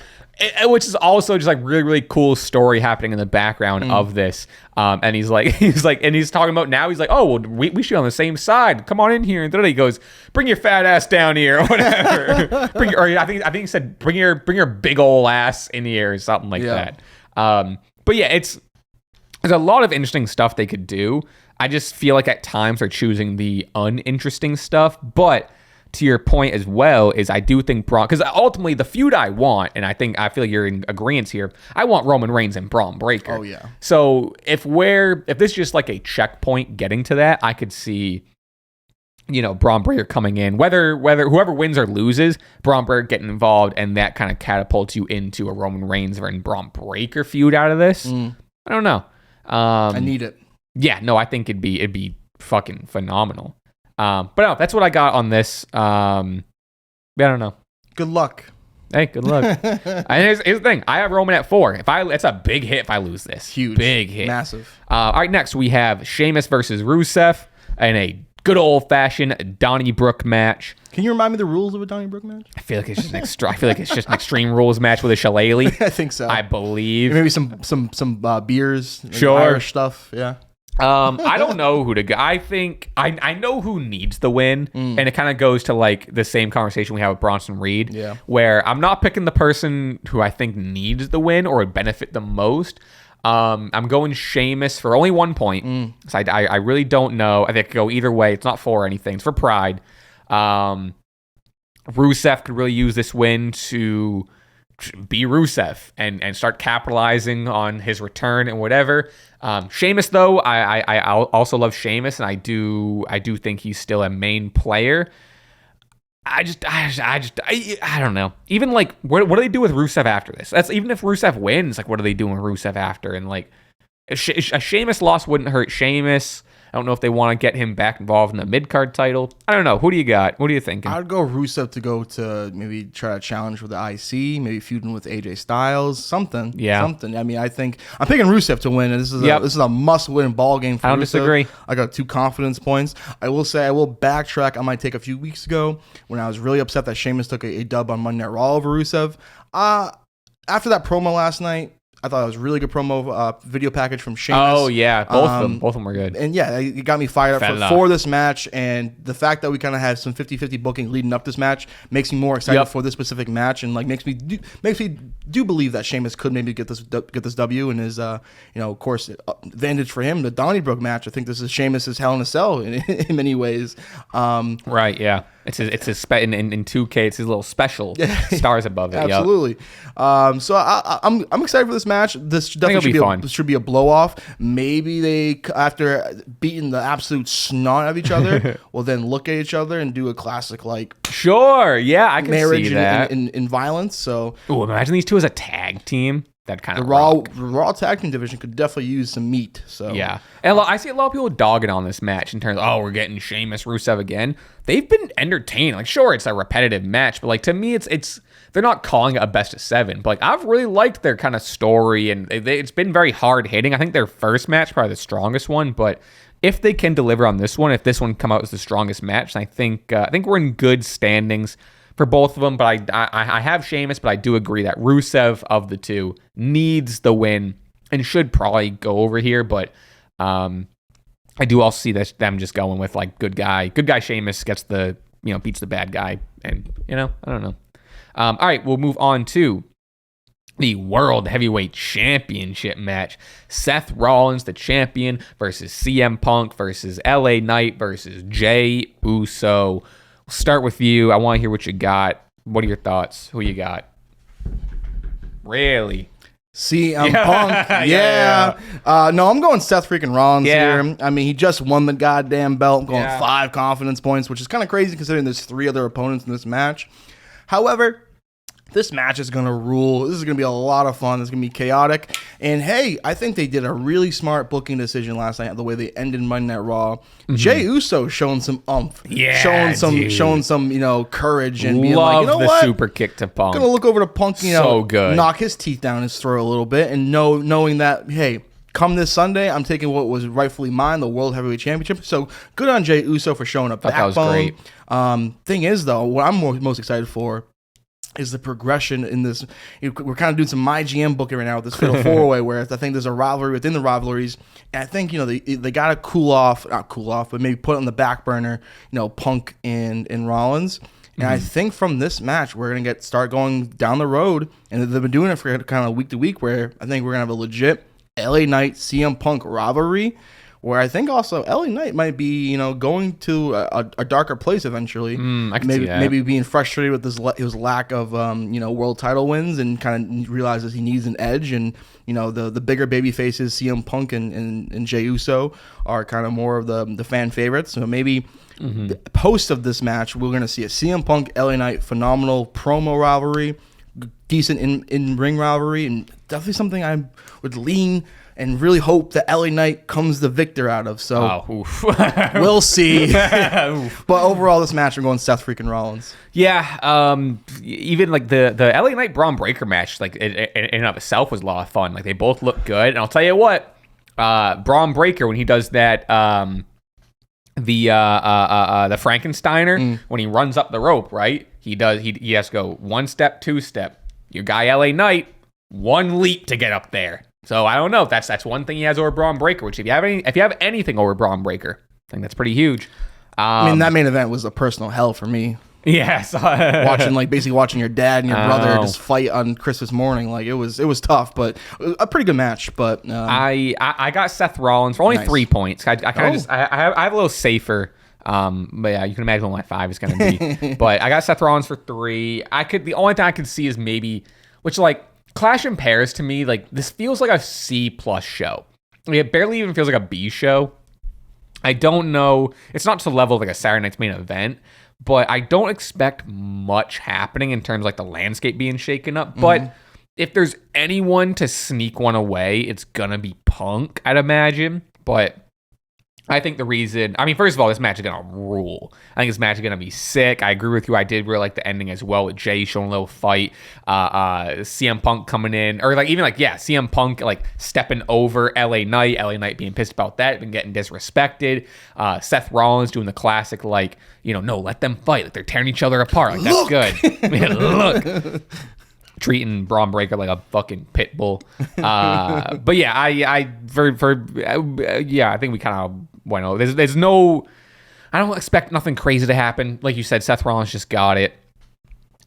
Which is also just like really, really cool story happening in the background of this. And he's talking about now. He's like, oh, well, we should be on the same side. Come on in here. And then he goes, bring your fat ass down here, or whatever. I think he said, bring your big old ass in here, or something like that. But yeah, there's a lot of interesting stuff they could do. I just feel like at times they're choosing the uninteresting stuff, but. To your point as well, is I do think Braun, because ultimately the feud I want, and I feel like you're in agreement here, I want Roman Reigns and Braun Breaker. Oh yeah. So if this is just like a checkpoint getting to that, I could see, Braun Breaker coming in, whether whoever wins or loses, Braun Breaker getting involved, and that kind of catapults you into a Roman Reigns and Braun Breaker feud out of this. I don't know. I need it. Yeah, no, I think it'd be fucking phenomenal. But no, that's what I got on this. I don't know. Good luck. Hey, good luck. And here's the thing. I have Roman at 4. It's a big hit if I lose this. Huge. Big hit. Massive. All right, next we have Sheamus versus Rusev in a good old-fashioned Donnybrook match. Can you remind me the rules of a Donnybrook match? I feel like it's just an Extreme Rules match with a shillelagh. I think so. I believe. Maybe some beers. Sure. Irish stuff. Yeah. I don't know who to go. I think I know who needs the win, and it kind of goes to like the same conversation we have with Bronson Reed, where I'm not picking the person who I think needs the win or would benefit the most. I'm going Sheamus for only 1 point. So I really don't know. I think it could go either way. It's not for anything. It's for pride. Rusev could really use this win to be Rusev and start capitalizing on his return and whatever. Sheamus, though, I also love Sheamus, and I do think he's still a main player. I don't know. Even like, what do they do with Rusev after this? That's even if Rusev wins, like, what are they doing with Rusev after? And like, a Sheamus loss wouldn't hurt Sheamus. I don't know if they want to get him back involved in the mid-card title. I don't know. Who do you got? What are you thinking? I'd go Rusev to go to maybe try to challenge with the IC, maybe feuding with AJ Styles, something. Yeah. Something. I mean, I'm picking Rusev to win, and this is a must-win ball game for Rusev. I don't disagree. I got 2 confidence points. I will say, I will backtrack on my take a few weeks ago when I was really upset that Sheamus took a dub on Monday Night Raw over Rusev. After that promo last night, I thought it was a really good promo video package from Sheamus. Oh, yeah. Both of them were good. And yeah, it got me fired up for this match. And the fact that we kind of had some 50-50 booking leading up this match makes me more excited for this specific match, and like makes me do believe that Sheamus could maybe get this W, and is of course, advantage for him. The Donnybrook match, I think this is Sheamus's Hell in a Cell in many ways. Right, yeah. It's his in 2K. It's his little special stars above it. Absolutely. Yep. So I'm excited for this match. This definitely should be a blow off. Maybe they, after beating the absolute snot of each other, will then look at each other and do a classic like sure, yeah, I can marriage see that in violence. So imagine these two as a tag team. That kind of the Raw tag team division could definitely use some meat. So yeah, and I see a lot of people dogging on this match in terms of, we're getting Sheamus Rusev again. They've been entertaining. Like, sure, it's a repetitive match, but like, to me, it's they're not calling it a best of 7. But like, I've really liked their kind of story, and it's been very hard hitting. I think their first match probably the strongest one, but if they can deliver on this one, if this one come out as the strongest match, I think we're in good standings for both of them. But I have Sheamus, but I do agree that Rusev of the two needs the win and should probably go over here. But I do also see them just going with like good guy Sheamus gets the beats the bad guy, and I don't know. All right, we'll move on to the World Heavyweight Championship match. Seth Rollins, the champion, versus CM Punk versus LA Knight versus Jey Uso. We'll start with you. I want to hear what you got. What are your thoughts? Who you got? Really? CM Punk. Yeah. No, I'm going Seth freaking Rollins here. I mean, he just won the goddamn belt. I'm going 5 confidence points, which is kind of crazy considering there's 3 other opponents in this match. However, this match is going to rule. This is going to be a lot of fun. It's going to be chaotic. And hey, I think they did a really smart booking decision last night, the way they ended Monday Night Raw. Mm-hmm. Jey Uso showing some oomph. Yeah, showing some courage and being like, what? Super kick to Punk. Going to look over to Punk, so good. Knock his teeth down his throat a little bit, and knowing that, hey, come this Sunday, I'm taking what was rightfully mine, the World Heavyweight Championship. So good on Jey Uso for showing up. That was great. Thing is, though, what I'm most excited for is the progression in this. We're kind of doing some My GM booking right now with this Fatal 4-Way, where I think there's a rivalry within the rivalries. And I think, they got to not cool off, but maybe put on the back burner, Punk and Rollins. And I think from this match, we're going to start going down the road. And they've been doing it for kind of week to week, where I think we're going to have a legit LA Knight CM Punk rivalry, where I think also LA Knight might be, going to a darker place eventually. I can see that. Maybe being frustrated with his lack of, world title wins, and kind of realizes he needs an edge. And, the bigger baby faces, CM Punk and Jey Uso, are kind of more of the fan favorites. So maybe post of this match, we're going to see a CM Punk, LA Knight, phenomenal promo rivalry, decent in-ring rivalry, and definitely something I would lean and really hope that LA Knight comes the victor out of. So we'll see. But overall, this match, I'm going Seth freaking Rollins. Yeah. Even like the LA Knight Braun Breaker match, like in and of itself was a lot of fun. Like they both look good. And I'll tell you what, Braun Breaker, when he does that, the Frankensteiner, when he runs up the rope, right? He has to go 1 step, 2 step. Your guy LA Knight, 1 leap to get up there. So I don't know if that's one thing he has over Braun Breaker. Which if you have anything over Braun Breaker, I think that's pretty huge. I mean, that main event was a personal hell for me. Yes. basically watching your dad and your brother just fight on Christmas morning. Like it was tough, but a pretty good match. But I got Seth Rollins for only 3 points. I kind of I have a little safer. But yeah, you can imagine what my 5 is going to be. But I got Seth Rollins for 3. The only thing I could see is maybe, which like Clash in Paris to me, like this feels like a C+ show. Like, it barely even feels like a B show. I don't know. It's not to the level of like a Saturday Night's Main Event, but I don't expect much happening in terms of like the landscape being shaken up. But if there's anyone to sneak one away, it's gonna be Punk, I'd imagine. But I think the reason, first of all, this match is going to rule. I think this match is going to be sick. I agree with you. I did really like the ending as well with Jay showing a little fight. CM Punk coming in, or CM Punk like stepping over LA Knight being pissed about that and getting disrespected. Seth Rollins doing the classic, no, let them fight. Like they're tearing each other apart. Like that's good. Look. Treating Braun Breaker like a fucking pit bull. But yeah, I think we kind of went over. There's no, I don't expect nothing crazy to happen. Like you said, Seth Rollins just got it.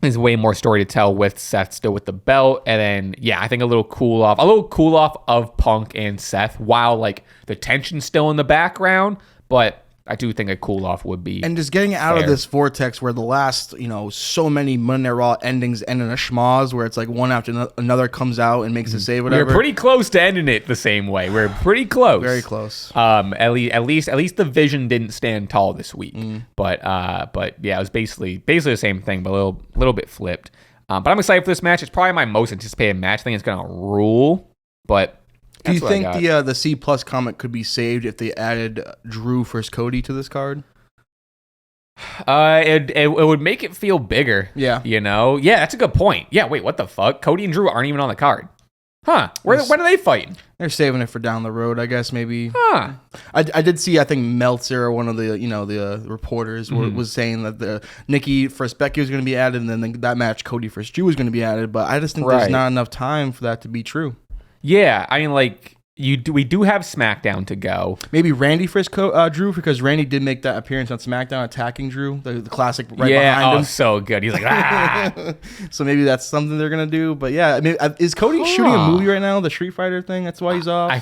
There's way more story to tell with Seth still with the belt. And then, yeah, I think a little cool off of Punk and Seth while like the tension's still in the background. But I do think a cool off would be, and just getting out fair. of this vortex where the last, so many Monday Night Raw endings end in a schmoz where it's like one after another comes out and makes a save. Whatever. We're pretty close to ending it the same way. We're pretty close, very close. At least the vision didn't stand tall this week. But yeah, it was basically the same thing, but a little bit flipped. But I'm excited for this match. It's probably my most anticipated match. I think it's gonna rule. But do you think the C+ comment could be saved if they added Drew versus Cody to this card? It would make it feel bigger. Yeah. Yeah, that's a good point. Yeah, wait, what the fuck? Cody and Drew aren't even on the card. Huh? When are they fighting? They're saving it for down the road, I guess, maybe. Huh. I did see, I think Meltzer, one of the the reporters, was saying that the Nikki versus Becky was going to be added, and then that match Cody versus Drew was going to be added. But I just think there's not enough time for that to be true. Yeah, we do have SmackDown to go. Maybe Randy versus Drew, because Randy did make that appearance on SmackDown attacking Drew, the classic behind him. So good. He's like, ah. So maybe that's something they're going to do. But yeah, is Cody shooting a movie right now, the Street Fighter thing? That's why he's off? I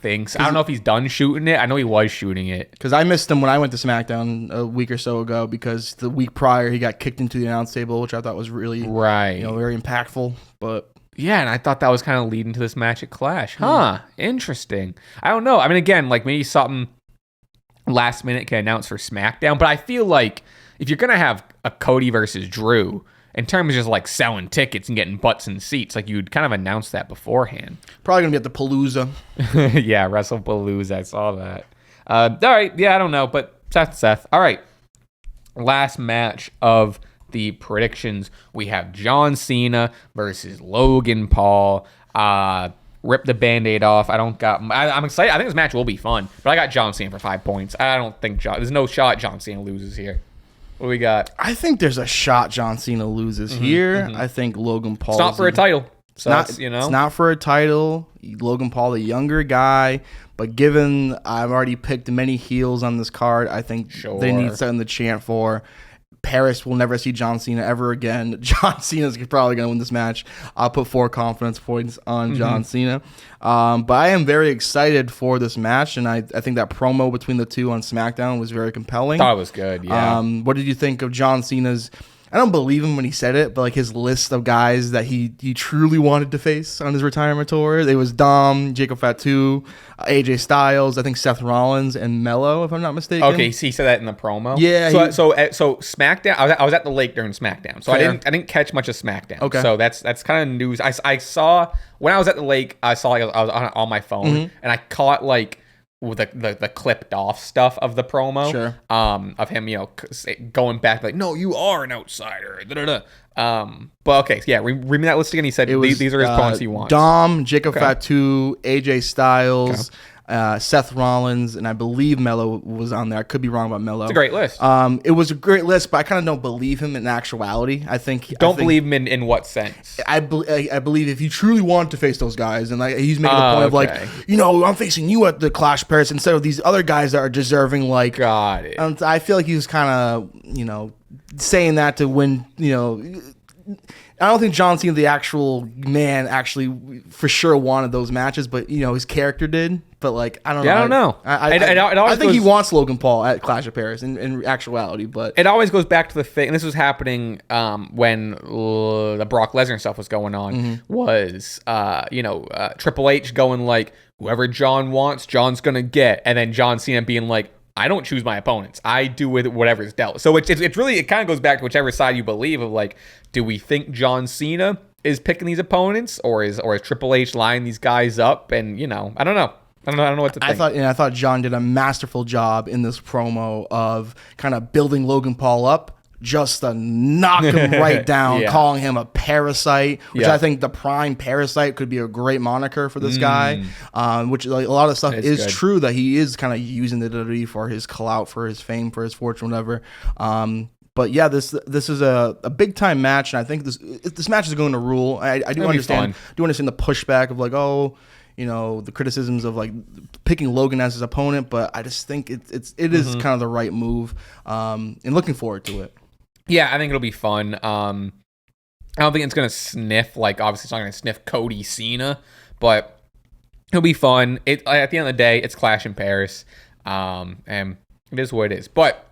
think so. I don't know if he's done shooting it. I know he was shooting it. Because I missed him when I went to SmackDown a week or so ago, because the week prior he got kicked into the announce table, which I thought was really very impactful. But yeah, and I thought that was kind of leading to this match at Clash. Huh. Interesting. I don't know. Again, like maybe something last minute can announce for SmackDown, but I feel like if you're going to have a Cody versus Drew, in terms of just like selling tickets and getting butts in seats, like you'd kind of announce that beforehand. Probably going to be at the Palooza. Yeah, WrestlePalooza. I saw that. All right. Yeah, I don't know, but Seth. All right. Last match of the predictions, we have John Cena versus Logan Paul. Rip the Band-Aid off. I'm excited. I think this match will be fun, but I got John Cena for 5 points. I don't think there's no shot John Cena loses here. What do we got? I think there's a shot John Cena loses here. I think Logan Paul. It's not for a title. So it's not for a title. Logan Paul, the younger guy. But given I've already picked many heels on this card, I think they need something to chant for. Paris will never see John Cena ever again. John Cena's probably going to win this match. I'll put 4 confidence points on John Cena. But I am very excited for this match, and I think that promo between the two on SmackDown was very compelling. Thought it was good, yeah. What did you think of John Cena's... I don't believe him when he said it, but like his list of guys that he truly wanted to face on his retirement tour. It was Dom, Jacob Fatu, AJ Styles, I think Seth Rollins, and Mello, if I'm not mistaken. Okay, so he said that in the promo. Yeah. So SmackDown. I was at the lake during SmackDown, so I didn't catch much of SmackDown. Okay. So that's kind of news. I saw when I was at the lake. I was on my phone and I caught like with the clipped off stuff of the promo, of him, going back like, no, you are an outsider. But okay, yeah, read me that list again. He said these are his opponents he wants. Dom, Jacob Fatu, AJ Styles, Seth Rollins, and I believe Melo was on there. I could be wrong about Melo. It's a great list. It was a great list, but I kind of don't believe him in actuality. I think believe him in what sense? I believe if you truly want to face those guys, and like he's making the point of like, I'm facing you at the Clash of Paris instead of these other guys that are deserving. Like, got it. I feel like he was kind of saying that to win. I don't think John Cena, the actual man, actually for sure wanted those matches, but his character did. But like, I don't know. I don't know. I think he wants Logan Paul at Clash of Paris in actuality, but it always goes back to the thing. And this was happening when the Brock Lesnar stuff was going on. Was Triple H going like, whoever John wants, John's gonna get, and then John Cena being like, I don't choose my opponents. I do with whatever's dealt. So it's really, it kind of goes back to whichever side you believe of like, do we think John Cena is picking these opponents, or is Triple H lining these guys up? And I don't know. I don't know what to think. I thought John did a masterful job in this promo of kind of building Logan Paul up, just to knock him right down, calling him a parasite, which I think the prime parasite could be a great moniker for this guy, which like, a lot of stuff is good. True that he is kind of using the WWE for his clout, for his fame, for his fortune, whatever. But yeah, this is a big time match, and I think this match is going to rule. I do understand the pushback of like, the criticisms of like picking Logan as his opponent, but I just think it is kind of the right move, and looking forward to it. Yeah, I think it'll be fun. I don't think it's gonna sniff, like, obviously it's not gonna sniff Cody Cena, but it'll be fun. At the end of the day, it's Clash in Paris, and it is what it is. But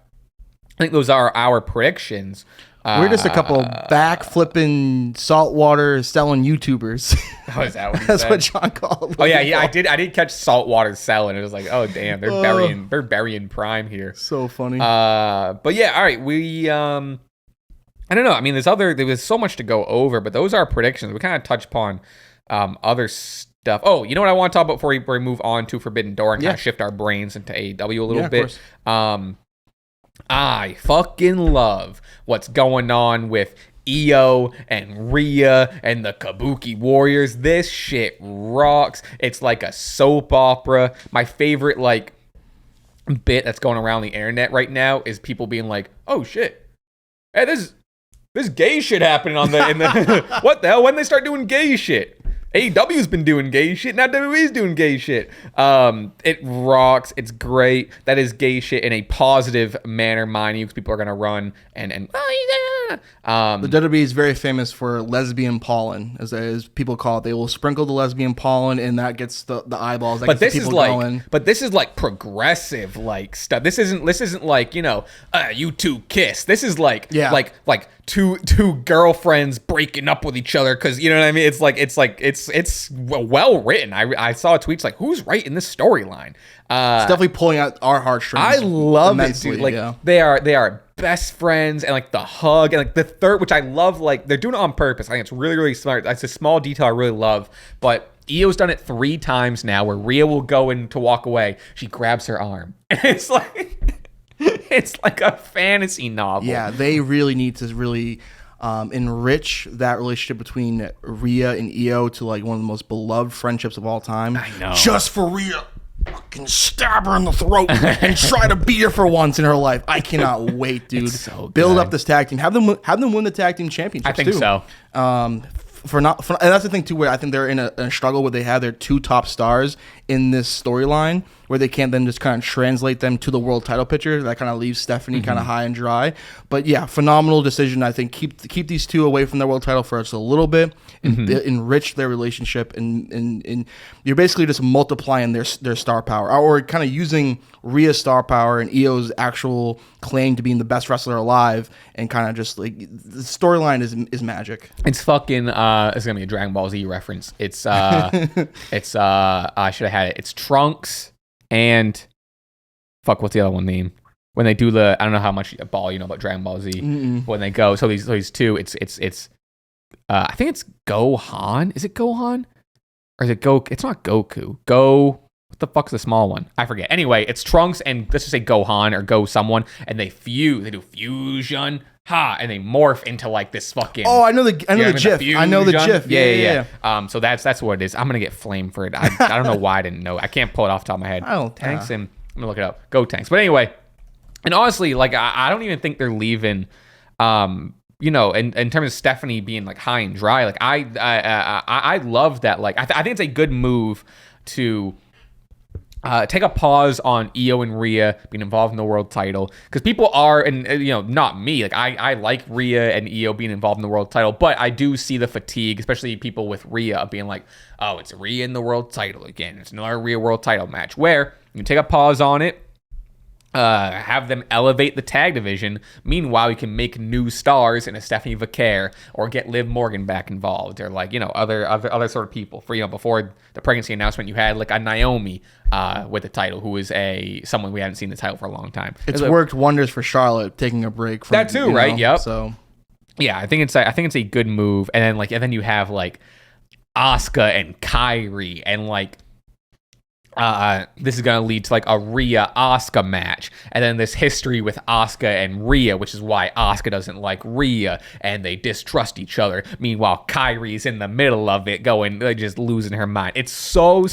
I think those are our predictions. We're just a couple back-flipping, saltwater selling YouTubers. Oh, is that what he That's said? what John called. Oh yeah, I did catch saltwater selling. It was like, oh damn, they're burying Prime here. So funny. But yeah, all right, we I don't know. I mean, there was so much to go over, but those are our predictions. We kind of touched upon other stuff. Oh, you know what I want to talk about before we move on to Forbidden Door and kind of shift our brains into AEW a little bit. I fucking love what's going on with Io and Rhea and the Kabuki Warriors. This shit rocks. It's like a soap opera. My favorite like bit that's going around the internet right now is people being like, "Oh shit, hey, this gay shit happening on the what the hell? When they start doing gay shit?" AEW's been doing gay shit. Now WWE's doing gay shit. It rocks. It's great. That is gay shit in a positive manner, mind you, because people are gonna run and the WWE is very famous for lesbian pollen, as people call it. They will sprinkle the lesbian pollen, and that gets the eyeballs. That gets people going. But this is like progressive like stuff. This isn't like you two kiss. This is like two girlfriends breaking up with each other because you know what I mean. It's well written. I saw tweets like, who's writing this storyline? It's definitely pulling out our heartstrings. I love it, dude. Like they are best friends, and like the hug, and like the third, which I love. Like they're doing it on purpose. I think it's really, really smart. That's a small detail I really love. But Io's done it 3 times now, where Rhea will go in to walk away. She grabs her arm, and it's like a fantasy novel. Yeah, they really need to really enrich that relationship between Rhea and Io to like one of the most beloved friendships of all time. I know. Just for Rhea, fucking stab her in the throat and try to beat her for once in her life. I cannot wait, dude. It's so Build up this tag team. Have them win the tag team championships. I think too. so. And that's the thing too, where I think they're in a struggle where they have their 2 top stars in this storyline, where they can't then just kind of translate them to the world title picture. That kind of leaves Stephanie kind of high and dry. But yeah, phenomenal decision. I think keep these 2 away from their world title for us a little bit and enrich their relationship. And you're basically just multiplying their star power, or kind of using Rhea's star power and Io's actual claim to being the best wrestler alive, and kind of just like the storyline is magic. It's fucking it's gonna be a Dragon Ball Z reference. It's I should have had it. It's Trunks and what's the other one name? When they do I don't know how much ball you know about Dragon Ball Z. When they go, so these 2, it's I think it's Gohan. Is it Gohan? Or is it It's not Goku. What the fuck's the small one? I forget. Anyway, it's Trunks and let's just say Gohan or Go someone, and they fuse. They do fusion. and they morph into like this fucking. Oh, I know the GIF. I know the GIF. Yeah. So that's what it is. I'm gonna get flamed for it. I don't know why I didn't know. I can't pull it off the top of my head. Tanks and I'm gonna look it up. Go Tanks. But anyway, and honestly, like I don't even think they're leaving. You know, in terms of Stephanie being like high and dry, like I love that. Like I think it's a good move to take a pause on Io and Rhea being involved in the world title, because people are, and you know, not me. Like I like Rhea and Io being involved in the world title, but I do see the fatigue, especially people with Rhea being like, oh, it's Rhea in the world title again. It's another Rhea world title match, where you can take a pause on it. Have them elevate the tag division. Meanwhile, you can make new stars in a Stephanie Vaquer, or get Liv Morgan back involved, or like, you know, other sort of people. For, you know, before the pregnancy announcement, you had like a Naomi with the title, who is someone we hadn't seen the title for a long time. It's worked wonders for Charlotte taking a break from that too, right? Yep. So yeah, I think it's a good move. And then you have like Asuka and Kairi, and like this is going to lead to like a Rhea-Asuka match. And then this history with Asuka and Rhea, which is why Asuka doesn't like Rhea and they distrust each other. Meanwhile, Kairi's in the middle of it going, just losing her mind. It's so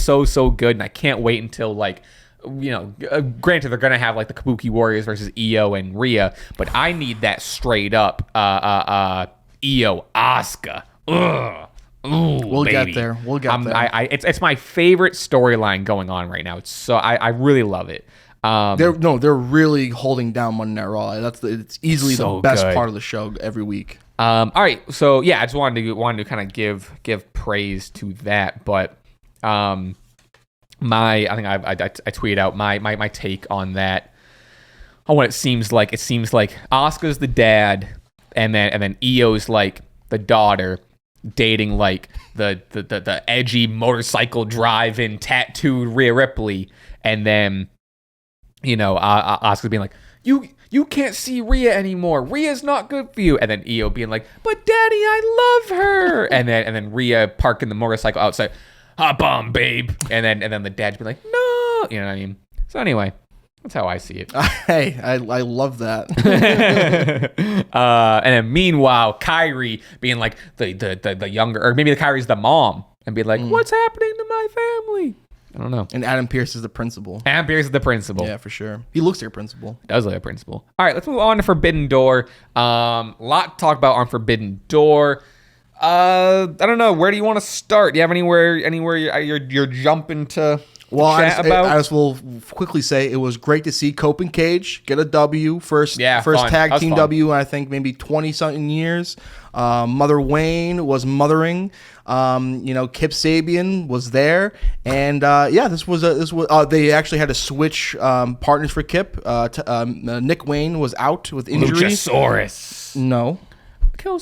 good. And I can't wait until like, you know, granted they're going to have like the Kabuki Warriors versus Io and Rhea, but I need that straight up Io-Asuka. Ugh. Ooh, we'll baby. get there. There. It's my favorite storyline going on right now. It's so I really love it. They're really holding down Monday Night Raw. It's easily the best part of the show every week. All right, so yeah, I just wanted to kind of give praise to that, but I think I tweeted out my take on that. On what it seems like Asuka's the dad, and then Io's like the daughter, dating like the edgy motorcycle driving tattooed Rhea Ripley, and then, you know, Asuka's being like, you can't see Rhea anymore. Rhea's not good for you. And then Io being like, but daddy, I love her. and then Rhea parking the motorcycle outside, hop on, babe. And then the dad's be like, no, you know what I mean? So anyway, that's how I see it. Hey, I love that. And then meanwhile, Kairi being like the younger, or maybe the Kairi's the mom, and be like, what's happening to my family? I don't know. And Adam Pearce is the principal. Yeah, for sure. He looks like a principal. Does look like a principal. All right, let's move on to Forbidden Door. Lot to talk about on Forbidden Door. I don't know. Where do you want to start? Do you have anywhere you're jumping to? Well, I just will quickly say it was great to see Cope and Cage get a W, first tag team W in I think maybe 20-something years. Mother Wayne was mothering. You know, Kip Sabian was there, and this was they actually had to switch partners for Kip. Nick Wayne was out with injury. Luchasaurus. No. Kill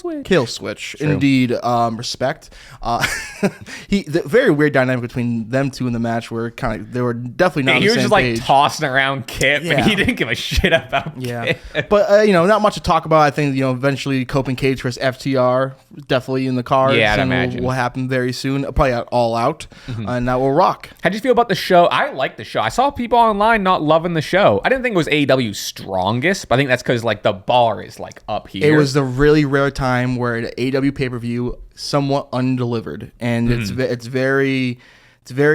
switch. True. Indeed. Respect. The very weird dynamic between them two in the match were they were definitely not on the same page. He was just like tossing around Kip, and he didn't give a shit about Kip. But you know, not much to talk about. I think, you know, eventually Cope and Cage versus FTR definitely in the cards. Yeah, I'd imagine will happen very soon. Probably All Out, and that will rock. How'd you feel about the show? I like the show. I saw people online not loving the show. I didn't think it was AEW's strongest, but I think that's because like the bar is like up here. It was the really rare time where an AEW pay-per-view somewhat undelivered, and it's very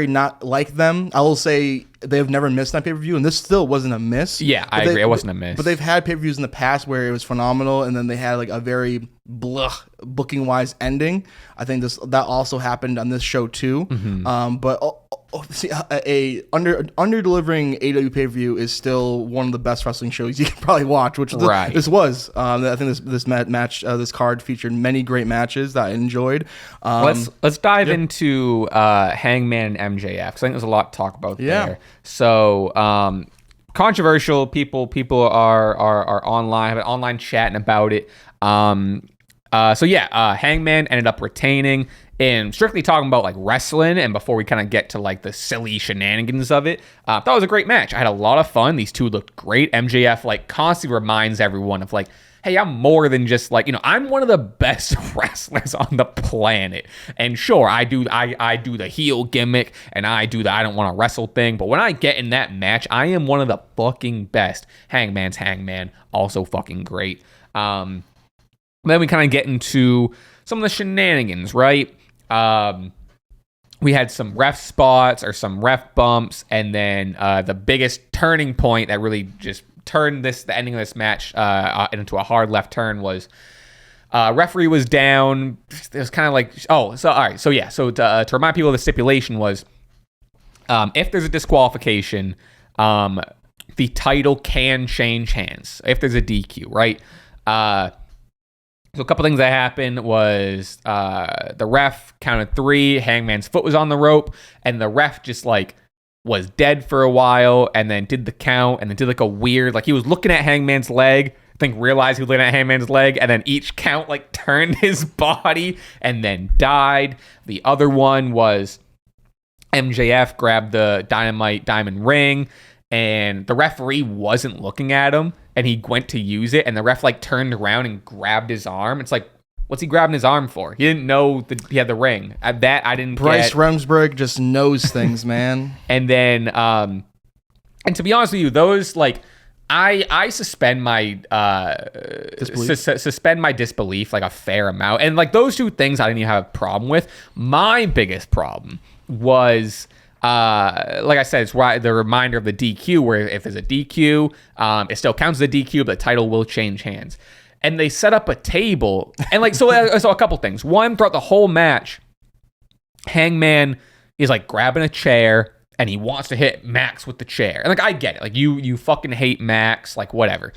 not like them. I will say they've never missed that pay-per-view, and this still wasn't a miss. Yeah, I agree. It wasn't a miss. But they've had pay-per-views in the past where it was phenomenal, and then they had like a very booking-wise ending. I think that also happened on this show too. But under-delivering AEW pay-per-view is still one of the best wrestling shows you can probably watch, which this was. I think this card featured many great matches that I enjoyed. Let's dive into Hangman and MJF, because I think there's a lot to talk about there. So controversial. People are online, have an online chatting about it. Hangman ended up retaining in strictly talking about like wrestling, and before we kind of get to like the silly shenanigans of it, I thought it was a great match. I had a lot of fun. These two looked great. MJF like constantly reminds everyone of like, hey, I'm more than just like, I'm one of the best wrestlers on the planet. And sure, I do the heel gimmick, and I do the I don't want to wrestle thing. But when I get in that match, I am one of the fucking best. Hangman's Hangman, also fucking great. Then we kind of get into some of the shenanigans, right? We had some ref spots or some ref bumps, and then the biggest turning point that really just turned the ending of this match into a hard left turn was referee was down. It was kind of like, all right. So to remind people, the stipulation was if there's a disqualification, the title can change hands if there's a DQ, right? So a couple things that happened was the ref counted 3, Hangman's foot was on the rope, and the ref just like was dead for a while, and then did the count, and then did like a weird, like he was looking at Hangman's leg, I think realized he was looking at Hangman's leg, and then each count like turned his body and then died. The other one was MJF grabbed the Dynamite Diamond ring, and the referee wasn't looking at him, and he went to use it, and the ref like turned around and grabbed his arm. It's like, what's he grabbing his arm for? He didn't know that he had the ring. That I didn't Bryce get. Remsburg just knows things, man. And then, and to be honest with you, those like, I suspend my suspend my disbelief like a fair amount, and like those two things I didn't even have a problem with. My biggest problem was, like I said, it's why the reminder of the DQ, where if there's a DQ, it still counts as a DQ, but the title will change hands. And they set up a table, and like so a couple things. One, throughout the whole match, Hangman is like grabbing a chair, and he wants to hit Max with the chair. And like I get it, like you fucking hate Max, like whatever.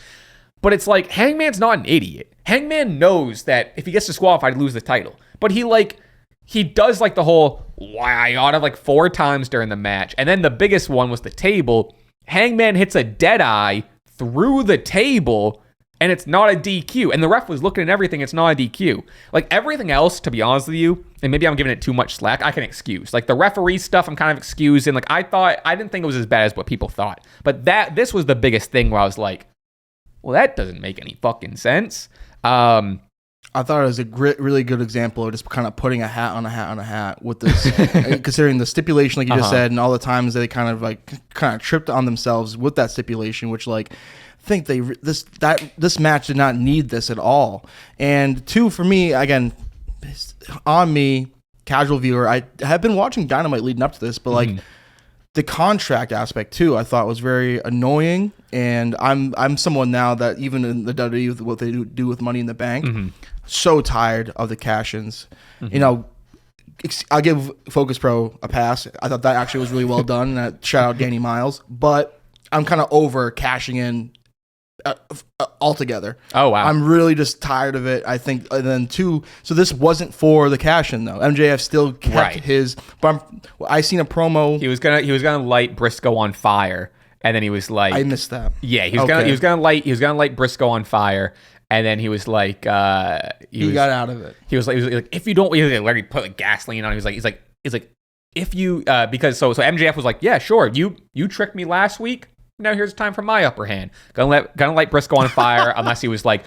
But it's like Hangman's not an idiot. Hangman knows that if he gets disqualified, he'd lose the title. But he does like the whole why I oughta like 4 times during the match. And then the biggest one was the table. Hangman hits a dead eye through the table, and it's not a DQ. And the ref was looking at everything. It's not a DQ. Like everything else, to be honest with you, and maybe I'm giving it too much slack, I can excuse. Like the referee stuff, I'm kind of excusing. Like I didn't think it was as bad as what people thought. But this was the biggest thing where I was like, well, that doesn't make any fucking sense. I thought it was a really good example of just kind of putting a hat on a hat on a hat with this, considering the stipulation, like you just said, and all the times they kind of tripped on themselves with that stipulation, which like think this match did not need this at all. And 2, for me, again, on me, casual viewer, I have been watching Dynamite leading up to this, but like the contract aspect too, I thought was very annoying. And I'm someone now that even in the WWE, what they do with Money in the Bank, so tired of the cash-ins. I'll give Focus Pro a pass. I thought that actually was really well done. And shout out Danny Miles, but I'm kind of over cashing in altogether. Oh wow, I'm really just tired of it. I think, and then 2, so this wasn't for the cash in though. MJF still kept his. But I seen a promo. He was gonna light Briscoe on fire, and then he was like, I missed that. Yeah, he was gonna light Briscoe on fire, and then he was like, he got out of it. He was like, if you don't, he literally put like gasoline on. He's like, if you because so MJF was like, yeah, sure, you tricked me last week. Now here's time for my upper hand. Gonna light Briscoe on fire unless he was like,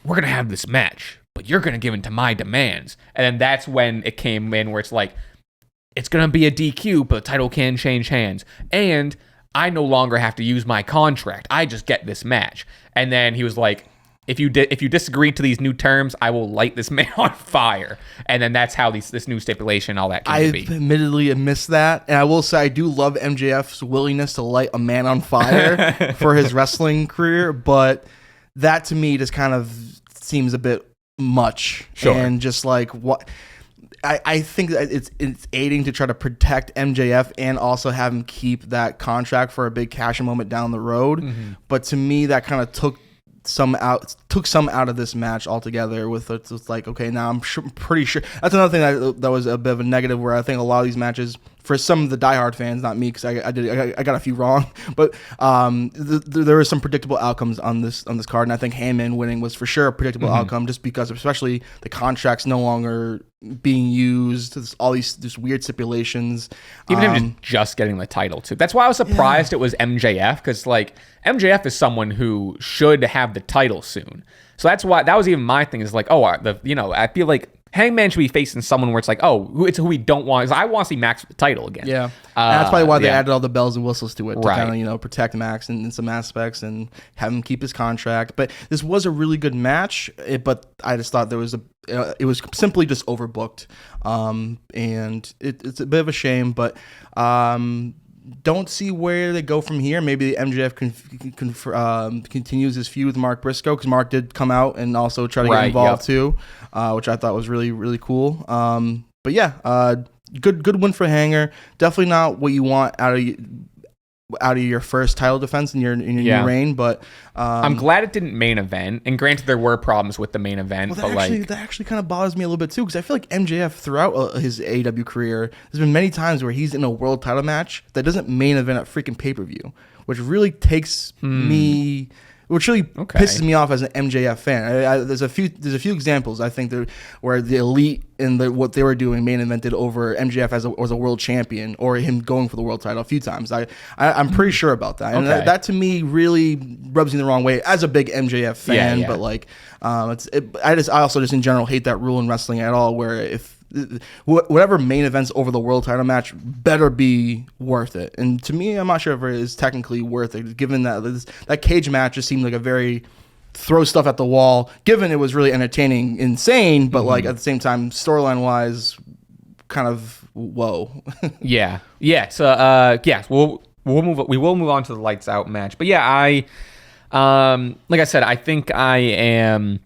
we're gonna have this match, but you're gonna give in to my demands. And then that's when it came in where it's like, it's gonna be a DQ, but the title can change hands. And I no longer have to use my contract. I just get this match. And then he was like, if you disagree to these new terms, I will light this man on fire. And then that's how this new stipulation, all that came to be. I admittedly missed that. And I will say I do love MJF's willingness to light a man on fire for his wrestling career. But that to me just kind of seems a bit much. Sure. And just like what... I think that it's aiding to try to protect MJF and also have him keep that contract for a big cash-in moment down the road. But to me, that kind of took some out of this match altogether. With it's like, okay, now I'm pretty sure that's another thing that was a bit of a negative, where I think a lot of these matches for some of the diehard fans, not me, because I got a few wrong, but there were some predictable outcomes on this card, and I think Hangman winning was for sure a predictable outcome, just because especially the contracts no longer being used, all these weird stipulations. Even him just getting the title too. That's why I was surprised it was MJF, because like MJF is someone who should have the title soon. So that's why that was even my thing, is like, I feel like Hangman should be facing someone where it's like, it's who we don't want. I want to see Max with the title again. Yeah, and that's probably why they added all the bells and whistles to it to kind of protect Max in some aspects and have him keep his contract. But this was a really good match. But I just thought there was it was simply just overbooked, and it's a bit of a shame. But don't see where they go from here. Maybe MJF continues his feud with Mark Briscoe, because Mark did come out and also try to get involved too, which I thought was really, really cool. But yeah, good win for Hanger. Definitely not what you want out of your first title defense in your new reign, but I'm glad it didn't main event. And granted, there were problems with the main event, that actually kind of bothers me a little bit too, because I feel like MJF throughout his AEW career, there's been many times where he's in a world title match that doesn't main event at freaking pay-per-view, which really takes me. Which really pisses me off as an MJF fan. There's a few examples, I think, where the Elite and what they were doing main evented over MJF as a world champion, or him going for the world title a few times. I'm pretty sure about that, and that to me really rubs me the wrong way as a big MJF fan. But like, I also just in general hate that rule in wrestling at all, where if whatever main events over the world title match better be worth it. And to me, I'm not sure if it is technically worth it, given that that cage match just seemed like a very throw stuff at the wall, given it was really entertaining, insane, but like at the same time, storyline wise, kind of whoa. So we will move on to the lights out match. But yeah, like I said, I think I am.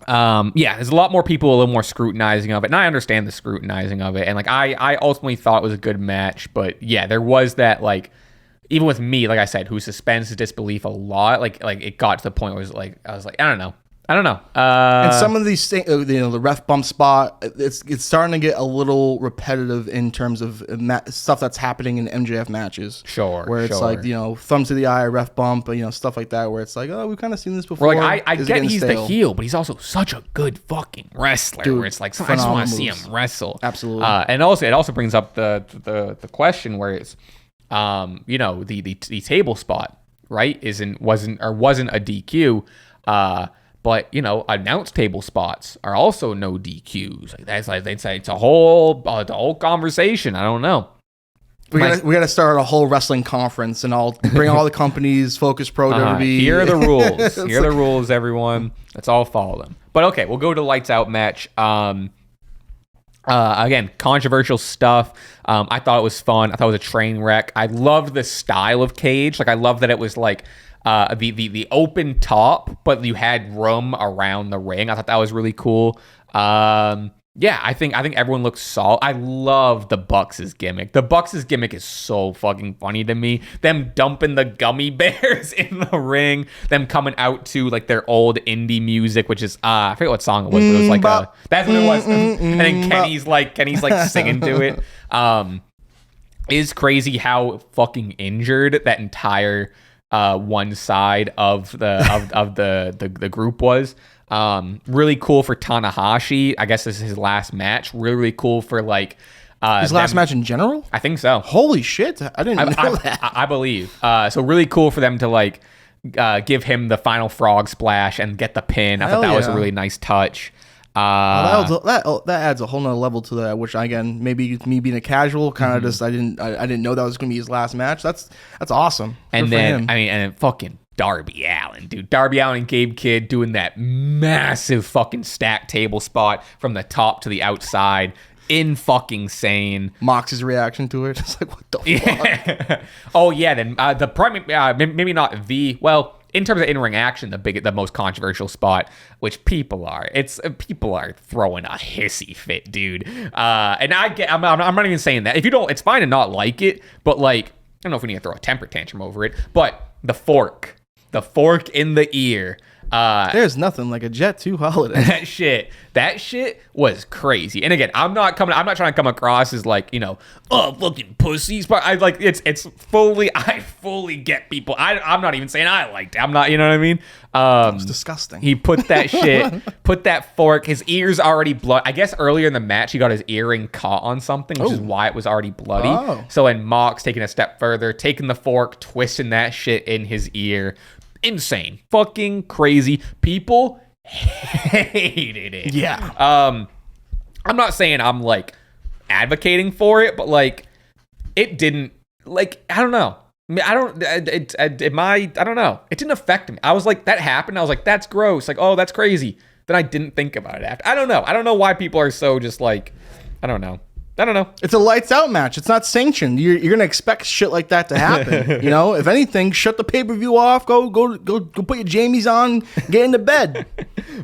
There's a lot more people a little more scrutinizing of it, and I understand the scrutinizing of it, and like I ultimately thought it was a good match, but yeah, there was that, like, even with me, like I said, who suspends his disbelief a lot, like it got to the point where it was like, I was like, I don't know. And some of these things, the ref bump spot, it's starting to get a little repetitive in terms of stuff that's happening in MJF matches. Where it's like, thumb to the eye, ref bump, stuff like that, where it's like, oh, we've kind of seen this before. Like, I get he's stale. The heel, but he's also such a good fucking wrestler. Dude, where it's like, I just want to see him wrestle. Absolutely. And also, it also brings up the question where it's, the table spot, right, wasn't a DQ. But announced table spots are also no DQs. Like that's like they'd say it's a whole conversation. I don't know. We gotta start a whole wrestling conference and bring all the companies, Focus Pro, WWE. Here are the rules. Here are the rules, everyone. Let's all follow them. But okay, we'll go to lights out match. Again, controversial stuff. I thought it was fun. I thought it was a train wreck. I loved the style of cage. Like I love that it was like. The open top, but you had room around the ring. I thought that was really cool. I think everyone looks solid. I love the Bucks' gimmick. The Bucks' gimmick is so fucking funny to me. Them dumping the gummy bears in the ring. Them coming out to like their old indie music, which is I forget what song it was, but it was like that's what it was. And then Kenny's like singing to it. Is crazy how fucking injured that entire one side of the group was. Really cool for Tanahashi. I guess this is his last match. Really cool for like his last match in general. I think so. Holy shit! I didn't know that. I believe. So really cool for them to like give him the final frog splash and get the pin. I thought that was a really nice touch. That adds a whole nother level to that, which again, maybe me being a casual, kind of just I didn't know that was going to be his last match. That's awesome. And then fucking Darby Allin, dude. Darby Allin and Gabe Kidd doing that massive fucking stack table spot from the top to the outside. In fucking sane. Mox's reaction to it, it's like, what the fuck? Oh yeah, then the maybe not in terms of in-ring action, the most controversial spot, which people are throwing a hissy fit, dude. And I'm not even saying that. If you don't, it's fine to not like it, but like, I don't know if we need to throw a temper tantrum over it, but the fork in the ear There's nothing like a Jet 2 holiday. That shit was crazy. And again, I'm not trying to come across as like, fucking pussies, but I fully get people. I'm not even saying I liked it. I'm not, you know what I mean? It's disgusting. He put that fork, his ear's already blood. I guess earlier in the match, he got his earring caught on something, which is why it was already bloody. Oh. So when Mox taking a step further, taking the fork, twisting that shit in his ear. Insane. Fucking crazy. People hated it. Yeah. I'm not saying I'm like advocating for it, but like it didn't, like, I don't know. I don't know. It didn't affect me. I was like, that happened. I was like, that's gross. Like, oh, that's crazy. Then I didn't think about it after. I don't know. I don't know why people are so just like, I don't know. It's a lights out match. It's not sanctioned. You're gonna expect shit like that to happen. If anything, shut the pay-per-view off. Go put your Jamies on. Get into bed.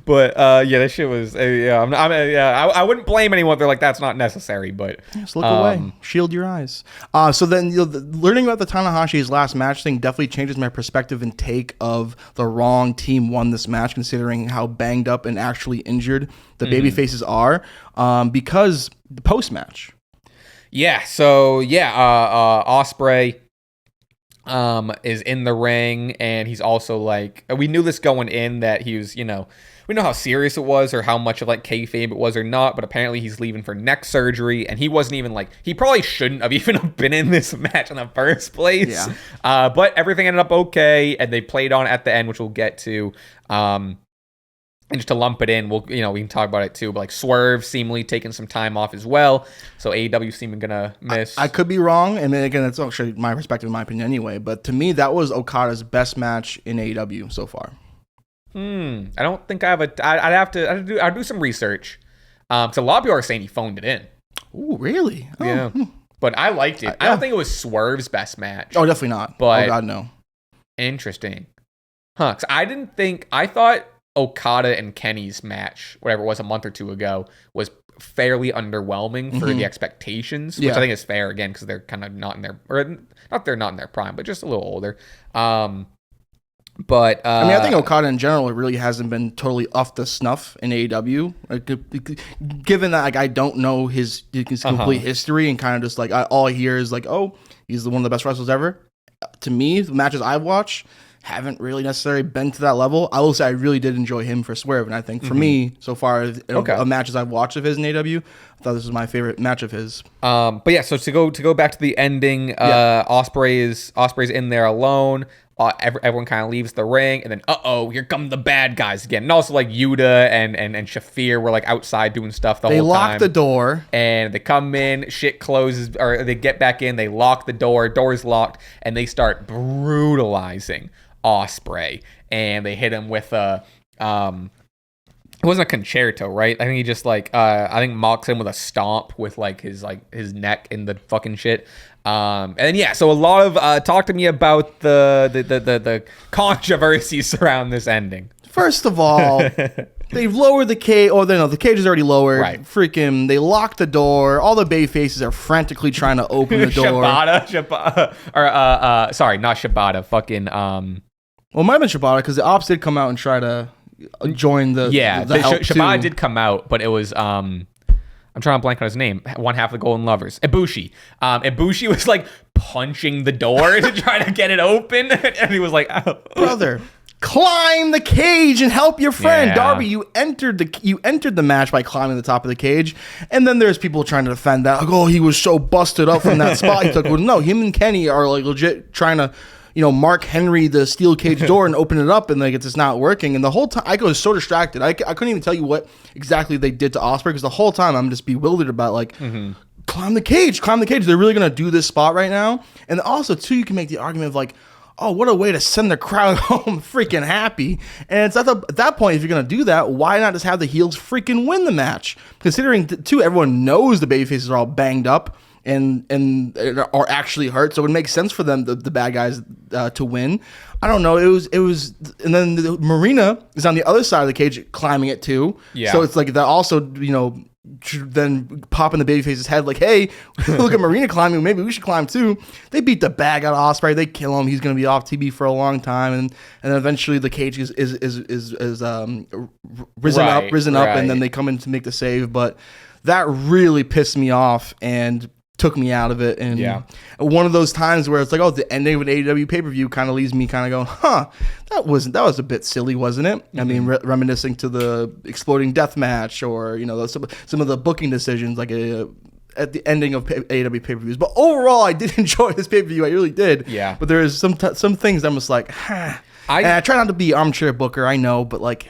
But that shit was. I wouldn't blame anyone if they're like, that's not necessary. But just look away. Shield your eyes. So then learning about the Tanahashi's last match thing definitely changes my perspective and take of the wrong team won this match, considering how banged up and actually injured the baby faces are. Because the post match. Yeah. So Ospreay is in the ring, and he's also like, we knew this going in that he was, we know how serious it was or how much of like kayfabe it was or not, but apparently he's leaving for neck surgery, and he wasn't even like, he probably shouldn't have even been in this match in the first place. Yeah. But everything ended up okay, and they played on at the end, which we'll get to. And just to lump it in, we can talk about it too. But like Swerve seemingly taking some time off as well, so AEW seeming gonna miss. I could be wrong, and then again, it's actually my perspective, my opinion anyway. But to me, that was Okada's best match in AEW so far. I don't think I have I'd do some research. Because a lot of people are saying he phoned it in. Ooh, really? Oh. Yeah. But I liked it. I don't think it was Swerve's best match. Oh, definitely not. But oh God, no. Interesting, huh? Because I thought Okada and Kenny's match, whatever it was a month or two ago, was fairly underwhelming for the expectations, which I think is fair again because they're kind of not in their, or not they're not in their prime, but just a little older. But I think Okada in general really hasn't been totally off the snuff in AEW. Like, given that I don't know his complete history and kind of just like all I hear is like, oh, he's one of the best wrestlers ever. To me, the matches I've watched haven't really necessarily been to that level. I will say I really did enjoy him for Swerve, and I think for me, so far, of matches I've watched of his in AEW, I thought this was my favorite match of his. But yeah, so to go back to the ending, Ospreay's in there alone. Everyone kind of leaves the ring, and then here come the bad guys again. And also like Yuta and Shafir were like outside doing stuff the whole time. They lock the door, and they come in, shit closes, or they get back in, they lock the door's locked, and they start brutalizing Ospreay, and they hit him with a it wasn't a concerto, right? I think he just like I think mocks him with a stomp with like his neck in the fucking shit. And yeah, so a lot of talk to me about the controversies around this ending. First of all, they've lowered the cage. Oh, no, the cage is already lowered. Right. Freaking, they locked the door. All the bay faces are frantically trying to open the door. Shibata, or sorry, not Shibata. Fucking well, it might have been Shibata because the Ops did come out and try to join the help Shibata too. did come out, but it was I'm trying to blank on his name. One half of the Golden Lovers, Ibushi. Ibushi was like punching the door to try to get it open, and he was like, "Oh. Brother, climb the cage and help your friend." Darby, you entered the match by climbing the top of the cage, and then there's people trying to defend that. Like, oh, he was so busted up from that spot he took. Well, no, him and Kenny are like legit trying to, Mark Henry the steel cage door and open it up, and like it's just not working. And the whole time I was so distracted, I couldn't even tell you what exactly they did to Ospreay because the whole time I'm just bewildered about like. Climb the cage. They're really going to do this spot right now. And also, too, you can make the argument of like, oh, what a way to send the crowd home freaking happy. And it's at that point, if you're going to do that, why not just have the heels freaking win the match? Considering, too, everyone knows the babyfaces are all banged up and are actually hurt. So it makes sense for them, the bad guys, to win. I don't know. It was, and then Marina is on the other side of the cage climbing it too. Yeah. So it's like that also, then pop in the babyface's head like, hey, look at Marina climbing, maybe we should climb too. They beat the bag out of Ospreay. They kill him. He's going to be off TV for a long time, and then eventually the cage is risen up, and then they come in to make the save. But that really pissed me off and took me out of it. And one of those times where it's like, oh, the ending of an AEW pay-per-view kind of leaves me kind of going, that was a bit silly, wasn't it? I mean, reminiscing to the exploding death match, or some of the booking decisions like at the ending of AEW pay-per-views. But overall, I did enjoy this pay-per-view. I really did. Yeah. But there is some things I'm just like, and I try not to be armchair booker, I know, but like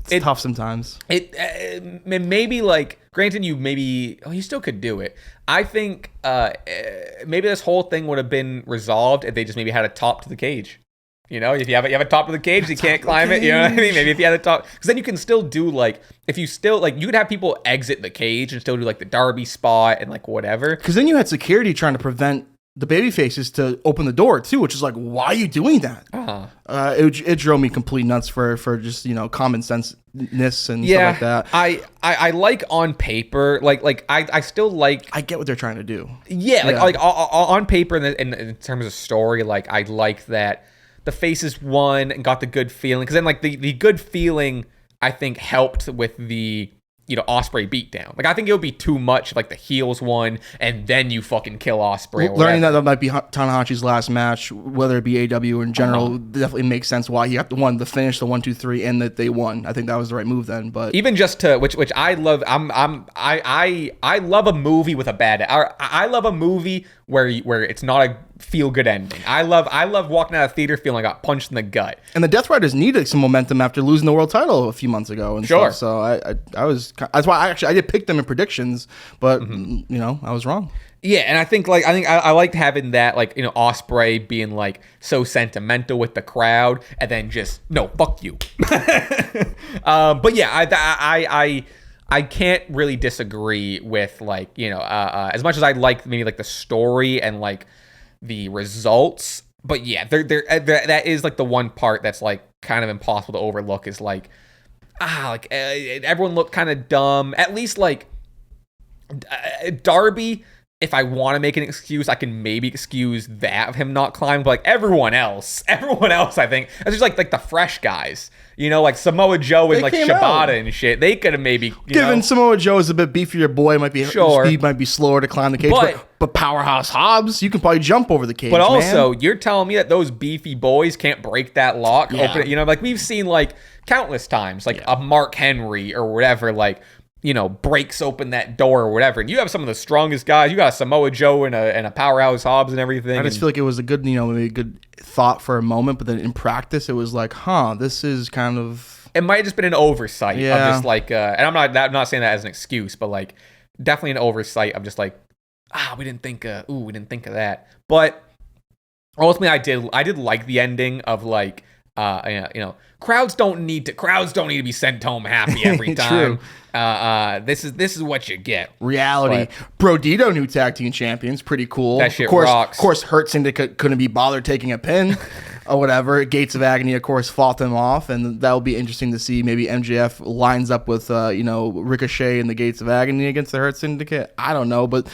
it's tough sometimes. It maybe like, granted, you still could do it. I think maybe this whole thing would have been resolved if they just maybe had a top to the cage. If you have a top to the cage, you can't climb it. You know what I mean? Maybe if you had a top, because then you can still do like, if you still like, you could have people exit the cage and still do like the Darby spot and like whatever. Because then you had security trying to prevent the baby faces to open the door too, which is like, why are you doing that? It drove me complete nuts for just common sense-ness and stuff like that. I like on paper, like I still like. I get what they're trying to do. Like on paper in terms of story, like I like that the faces won and got the good feeling, because then like the good feeling I think helped with the Ospreay beatdown. Like, I think it would be too much if, like, the heels won and then you fucking kill Ospreay. Learning that might be Tanahashi's last match, whether it be AW or in general, definitely makes sense why he got the finish, the 1, 2, 3, and that they won. I think that was the right move then. But even just to which I love. I love a movie with a bad. I love a movie where it's not a feel good ending. I love walking out of theater feeling like I got punched in the gut. And the Death Riders needed some momentum after losing the world title a few months ago. And stuff. So I was, that's why I did pick them in predictions, but I was wrong. Yeah, and I think I liked having that, like, Ospreay being like so sentimental with the crowd, and then just no, fuck you. But yeah, I can't really disagree with, like, as much as I like maybe like the story and like the results, but yeah, there that is like the one part that's like kind of impossible to overlook, is like everyone looked kind of dumb. At least like Darby, if I want to make an excuse, I can maybe excuse that of him not climbing. But like everyone else, I think it's just like the fresh guys, like Samoa Joe and like Shibata and shit. They could have maybe given Samoa Joe is a bit beefier boy, might be speed might be slower to climb the cage, but Powerhouse Hobbs, you can probably jump over the cage. But also, you're telling me that those beefy boys can't break that lock, open it? Like we've seen like countless times, like a Mark Henry or whatever, like, breaks open that door or whatever. And you have some of the strongest guys. You got a Samoa Joe and a Powerhouse Hobbs and everything. I just feel like it was a good, maybe a good thought for a moment, but then in practice, it was like, this is kind of... It might have just been an oversight of just like, and I'm not saying that as an excuse, but like definitely an oversight of just like, we didn't think of that. But ultimately, I did like the ending of like, crowds don't need to be sent home happy every time. This is what you get. Reality. Brodito, new tag team champions, pretty cool. That shit rocks. Of course, Hurt Syndicate couldn't be bothered taking a pin or whatever. Gates of Agony, of course, fought them off, and that will be interesting to see. Maybe MJF lines up with Ricochet and the Gates of Agony against the Hurt Syndicate. I don't know, but.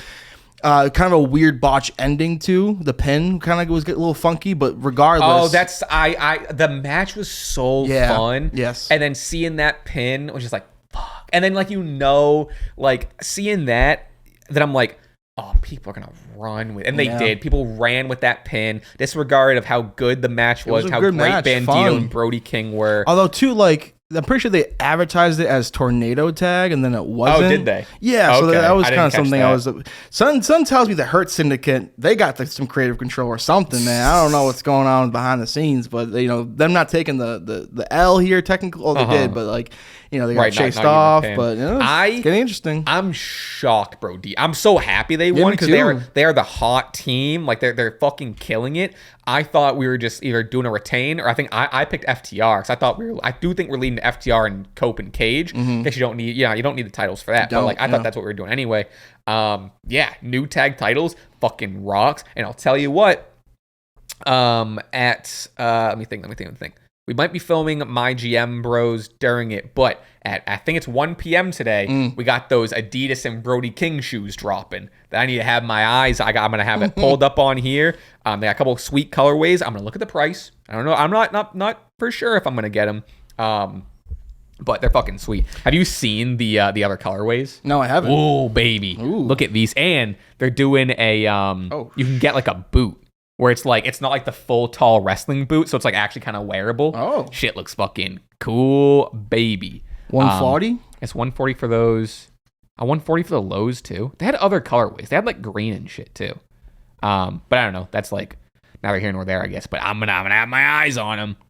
Kind of a weird botch ending too. The pin kind of was getting a little funky, but regardless. Oh, that's the match was so fun. Yes. And then seeing that pin was just like, fuck. And then like seeing that I'm like, oh, people are gonna run with, and they did. People ran with that pin, disregarded of how good the match was how great Bandito and Brody King were. Although too, like, I'm pretty sure they advertised it as Tornado Tag, and then it wasn't. Oh, did they? Yeah, so that was kind of something I was... Son tells me the Hurt Syndicate, they got some creative control or something, man. I don't know what's going on behind the scenes, but, them not taking the L here, technically. Oh, they did, but, like, they got chased off. But it's getting interesting. I'm shocked, bro. I'm so happy they won, because they are the hot team. Like, they're fucking killing it. I thought we were just either doing a retain, or I think I picked FTR, because I do think we're leading to FTR and Cope and Cage. Because you don't need the titles for that. But like I thought that's what we were doing anyway. New tag titles fucking rocks. And I'll tell you what, let me think. We might be filming My GM Bros during it, but at I think it's 1 p.m. today, we got those Adidas and Brody King shoes dropping that I need to have my eyes. I'm going to have it pulled up on here. They got a couple of sweet colorways. I'm going to look at the price. I don't know. I'm not for sure if I'm going to get them. But they're fucking sweet. Have you seen the other colorways? No, I haven't. Oh, baby. Ooh. Look at these. And they're doing a you can get like a boot. Where it's like, it's not like the full tall wrestling boot, so it's like actually kind of wearable. Oh. Shit looks fucking cool, baby. 140? It's 140 for those. 140 for the lows too. They had other colorways. They had like green and shit too. But I don't know. That's like neither here nor there, I guess. But I'm gonna have my eyes on them. I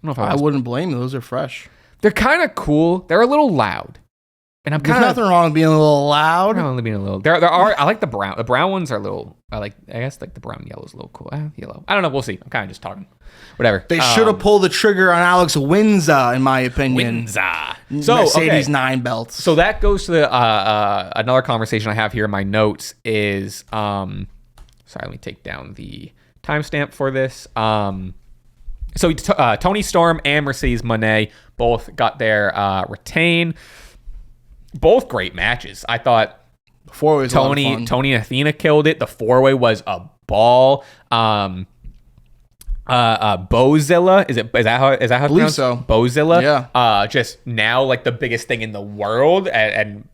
don't know if I wouldn't blame you. Those are fresh. They're kind of cool. They're a little loud. And I'm kind of nothing wrong with being a little loud. Only being a little. There are. I like the brown. The brown ones are a little. I guess like the brown and yellow is a little cool. Yellow. I don't know. We'll see. I'm kind of just talking. Whatever. They should have pulled the trigger on Alex Windsor, in my opinion. So Mercedes 9 belts. So that goes to the another conversation I have here in my notes is sorry. Let me take down the timestamp for this. So Toni Storm and Mercedes Moné both got their retain. Both great matches. I thought Toni and Athena killed it. The 4-way was a ball. Bozilla, is that how it's pronounced? So. Bozilla. Yeah. Just now like the biggest thing in the world and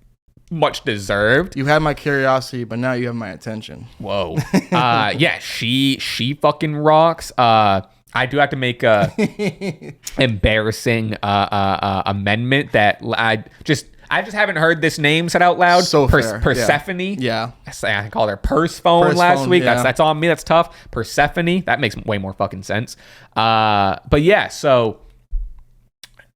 much deserved. You had my curiosity, but now you have my attention. Whoa. Yeah, she fucking rocks. I do have to make a embarrassing amendment that I just haven't heard this name said out loud. So Persephone. Yeah. I called her Purse Phone last week. Yeah. That's on me. That's tough. Persephone. That makes way more fucking sense. But yeah, so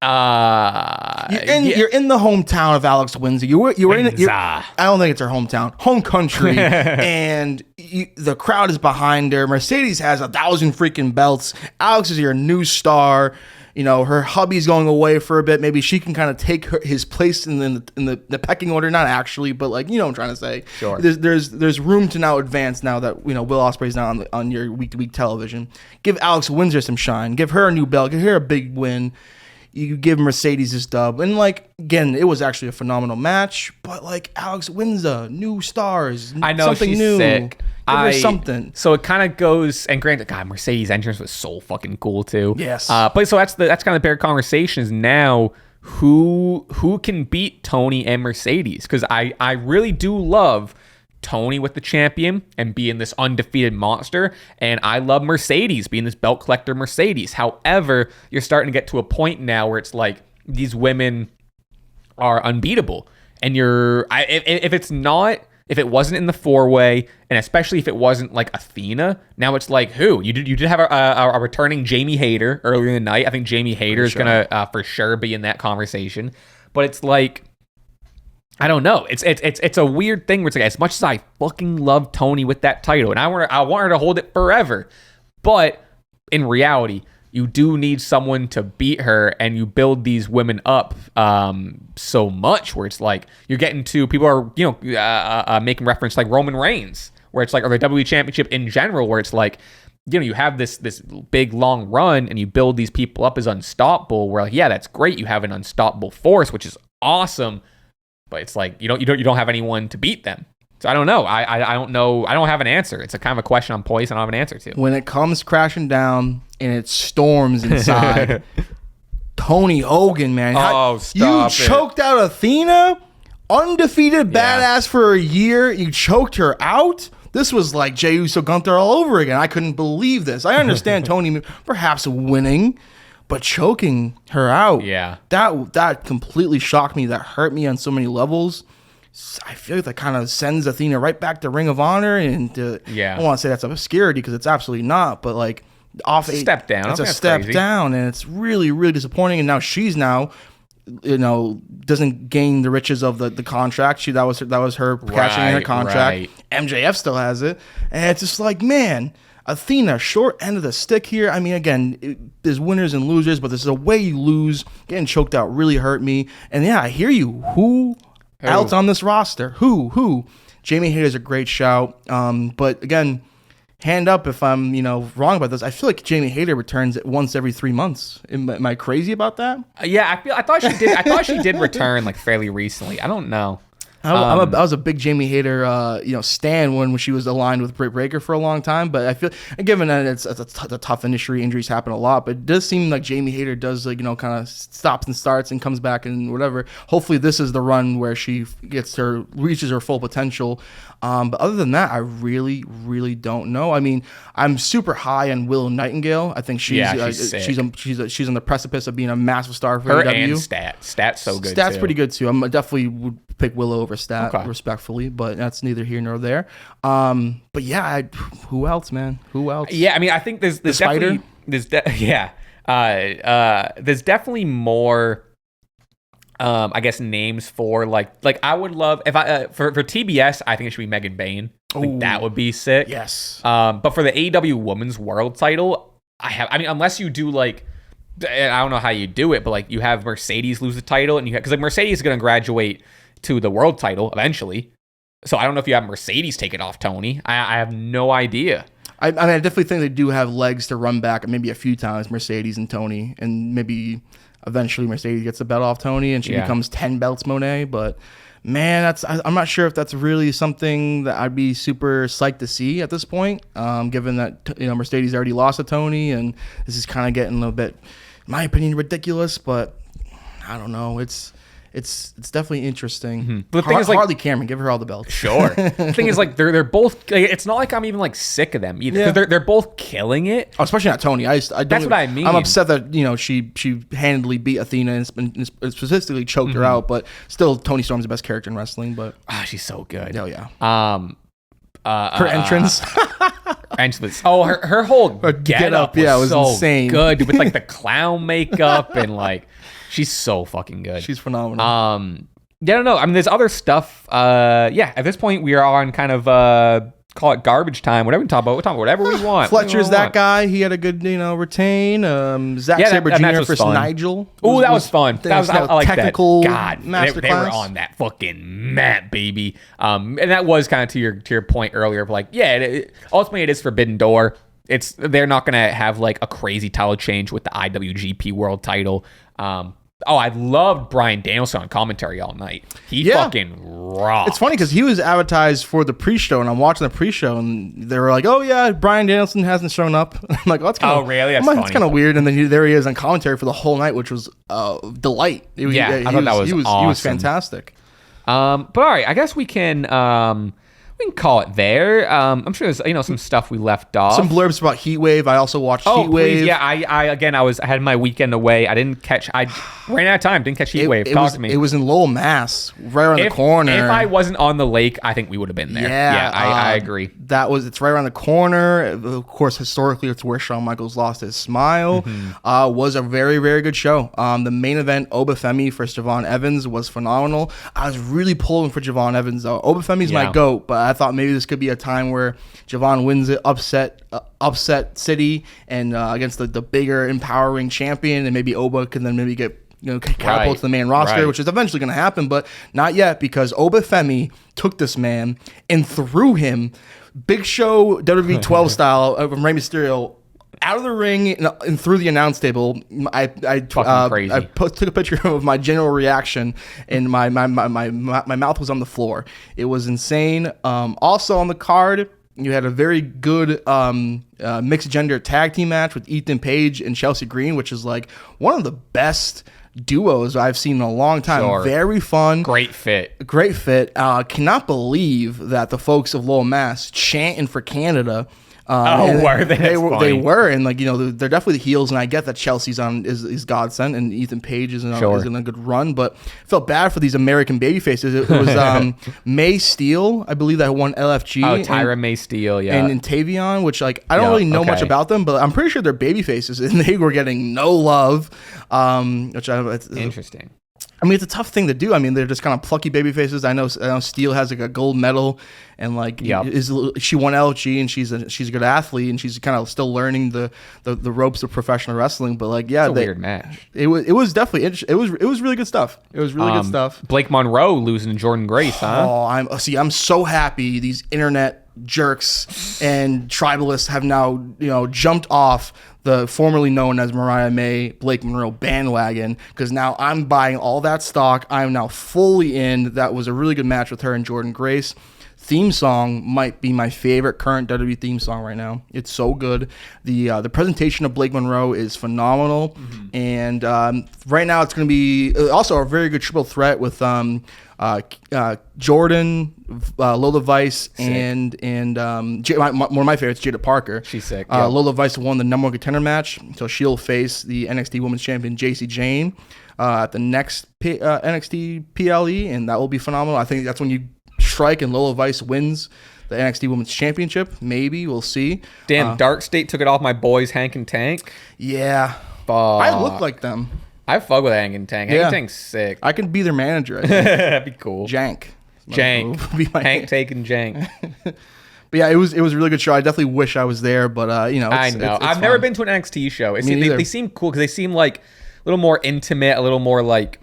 you're in the hometown of Alex Windsor. You were in it. I don't think it's her hometown, home country, and the crowd is behind her. Mercedes has 1,000 freaking belts. Alex is your new star. You know, her hubby's going away for a bit. Maybe she can kind of take his place in the pecking order. Not actually, but like, you know what I'm trying to say. Sure. There's room to now advance now that, you know, Will Ospreay's now on your week-to-week television. Give Alex Windsor some shine. Give her a new belt. Give her a big win. You give Mercedes this dub. And, like, again, it was actually a phenomenal match. But, like, Alex Windsor, new stars. I know, something she's new. sick. Give her something. So it kind of goes, and granted, God, Mercedes' entrance was so fucking cool, too. Yes. But so that's kind of the bigger conversation is now who can beat Toni and Mercedes? Because I really do love Toni with the champion and being this undefeated monster, and I love Mercedes being this belt collector Mercedes. However, you're starting to get to a point now where it's like these women are unbeatable, and if it wasn't in the 4-way, and especially if it wasn't like Athena, now it's like who? You did have a returning Jamie Hayter earlier in the night. I think Jamie Hayter is gonna for sure be in that conversation, but it's like, I don't know. It's a weird thing where it's like, as much as I fucking love Toni with that title, and I want her to hold it forever, but in reality, you do need someone to beat her, and you build these women up so much where it's like you're getting to people are making reference to like Roman Reigns, where it's like, or the WWE Championship in general, where it's like, you know, you have this big long run and you build these people up as unstoppable. Where like, yeah, that's great. You have an unstoppable force, which is awesome. But it's like you don't have anyone to beat them. So I don't know. I don't know. I don't have an answer. It's a kind of a question I'm poised and I don't have an answer to. When it comes crashing down and it storms inside, Toni Hogan, man. Stop You choked out Athena, undefeated badass for a year. You choked her out. This was like Jey Uso Gunther all over again. I couldn't believe this. I understand Toni perhaps winning, but choking her out, that completely shocked me. That hurt me on so many levels. I feel like that kind of sends Athena right back to Ring of Honor, and I don't want to say that's obscurity because it's absolutely not, but like step down. It's a step down, and it's really, really disappointing. And now she's doesn't gain the riches of the contract. That was her cashing in her contract. Right. MJF still has it, and it's just like, man. Athena, short end of the stick here. I mean, again, there's winners and losers, but this is a way you lose. Getting choked out really hurt me. And yeah, I hear you. Who else on this roster? Who? Jamie Hayter's a great shout. But again, hand up if I'm, wrong about this. I feel like Jamie Hayter returns once every 3 months. Am I crazy about that? Yeah, I thought she did. I thought she did return like fairly recently. I don't know. I was a big Jamie Hayter, stan when she was aligned with Britt Baker for a long time. But I feel, given that it's a tough industry, injuries happen a lot. But it does seem like Jamie Hayter does, kind of stops and starts and comes back and whatever. Hopefully, this is the run where she reaches her full potential. But other than that, I really, really don't know. I mean, I'm super high on Willow Nightingale. I think she's on the precipice of being a massive star for her AEW. And Stat's so good. Stat's too. Pretty good too. I definitely would pick Willow over Stat, respectfully, but that's neither here nor there. But yeah, who else, man? Who else? Yeah, I mean, I think there's definitely there's definitely more. I guess names for like I would love if I for TBS, I think it should be Megan Bayne. Like, that would be sick. Yes. But for the AEW Women's World Title, I mean, unless you do like, I don't know how you do it, but like you have Mercedes lose the title, and because like Mercedes is going to graduate to the world title eventually. So I don't know if you have Mercedes take it off Tony. I have no idea. I mean, I definitely think they do have legs to run back maybe a few times, Mercedes and Tony, and maybe eventually Mercedes gets the belt off Tony and she becomes 10 belts Monet. But man, I'm not sure if that's really something that I'd be super psyched to see at this point, given that Mercedes already lost to Tony, and this is kind of getting a little bit, in my opinion, ridiculous. But I don't know. It's definitely interesting. Mm-hmm. But the thing is, like, Harley Cameron, give her all the belts. Sure. The thing is, like, they're both. Like, it's not like I'm even like sick of them either, because they're both killing it. Oh, especially not Tony. That's what I mean. I'm upset that she handily beat Athena and specifically choked her out. But still, Toni Storm's the best character in wrestling. But she's so good. Hell yeah. Her entrance. Her whole get up was so insane. Good with like the clown makeup and like. She's so fucking good. She's phenomenal. Yeah, no. I mean, there's other stuff. At this point, we are on kind of call it garbage time. Whatever we talk about, we'll talk about whatever we want. Fletcher's that guy. He had a good, retain. Zack Sabre Jr. versus Nigel. Oh, that was fun. That was I like technical that. God, they were on that fucking map, baby. And that was kind of to your point earlier of like, ultimately it is Forbidden Door. They're not gonna have like a crazy title change with the IWGP World Title. I loved Bryan Danielson on commentary all night. He fucking rocked. It's funny because he was advertised for the pre-show, and I'm watching the pre-show, and they were like, "Oh yeah, Bryan Danielson hasn't shown up." I'm like, "Oh, that's kind of really? That's kind of weird." And then there he is on commentary for the whole night, which was delight. I thought that was awesome. He was fantastic. But all right, I guess we can call it there. I'm sure there's some stuff we left off. Some blurbs about Heat Wave. I also watched Heat Wave. Please, yeah. I had my weekend away. I ran out of time. Didn't catch Heat Wave. Talk to me. It was in Lowell, Mass, right around the corner. If I wasn't on the lake, I think we would have been there. Yeah, I agree. It's right around the corner. Of course, historically, it's where Shawn Michaels lost his smile. Mm-hmm. Was a very, very good show. The main event, Obafemi versus Javon Evans, was phenomenal. I was really pulling for Javon Evans though. Obafemi's my GOAT, but I thought maybe this could be a time where Javon wins it, upset City, and against the bigger, empowering champion, and maybe Oba can then maybe get catapult to the main roster, which is eventually going to happen, but not yet, because Obafemi took this man and threw him Big Show WWE 12 style from Rey Mysterio out of the ring and through the announce table. I took a picture of my general reaction, and my mouth was on the floor. It was insane. Also on the card, you had a very good mixed gender tag team match with Ethan Page and Chelsea Green, which is like one of the best duos I've seen in a long time. Sure. Very fun. Great fit. Cannot believe that the folks of Lowell, Mass chanting for Canada. Were they? They were, and they're definitely the heels, and I get that Chelsea's is godsend, and Ethan Page is in a good run, but felt bad for these American baby faces. It was May Steele, I believe, that won LFG. Oh, Tyra May Steele, yeah, and Tavion, which I don't really know much about them, but I'm pretty sure they're baby faces, and they were getting no love. It's interesting. I mean, it's a tough thing to do. I mean, they're just kind of plucky baby faces. I know Steele has like a gold medal, and she won LG, and she's a good athlete, and she's kind of still learning the ropes of professional wrestling. But it's a weird match. It was definitely interesting. It was really good stuff. It was really good stuff. Blake Monroe losing to Jordan Grace, huh? Oh, I'm so happy these internet jerks and tribalists have now, jumped off the formerly known as Mariah May Blake Monroe bandwagon, because now I'm buying all that stock. I'm now fully in. That was a really good match with her and Jordan Grace. Theme song might be my favorite current WWE theme song right now. It's so good. The presentation of Blake Monroe is phenomenal, and right now it's going to be also a very good triple threat with Jordan, Lola Vice, and one of my favorites, Jada Parker. She's sick. Lola Vice won the number one contender match, so she'll face the NXT Women's Champion JC Jane at the next NXT PLE, and that will be phenomenal. I think that's when you strike and Lola Vice wins the NXT Women's Championship. Maybe we'll see. Damn, Dark State took it off my boys Hank and Tank. Yeah, Fuck. I look like them. I fuck with Hank and Tank. Hank and Tank's sick. I could be their manager. I think. That'd be cool. Jank. Hank, Tank, and Jank. But yeah, it was a really good show. I definitely wish I was there, but I know. I've never been to an NXT show. They seem cool because they seem like a little more intimate, a little more like,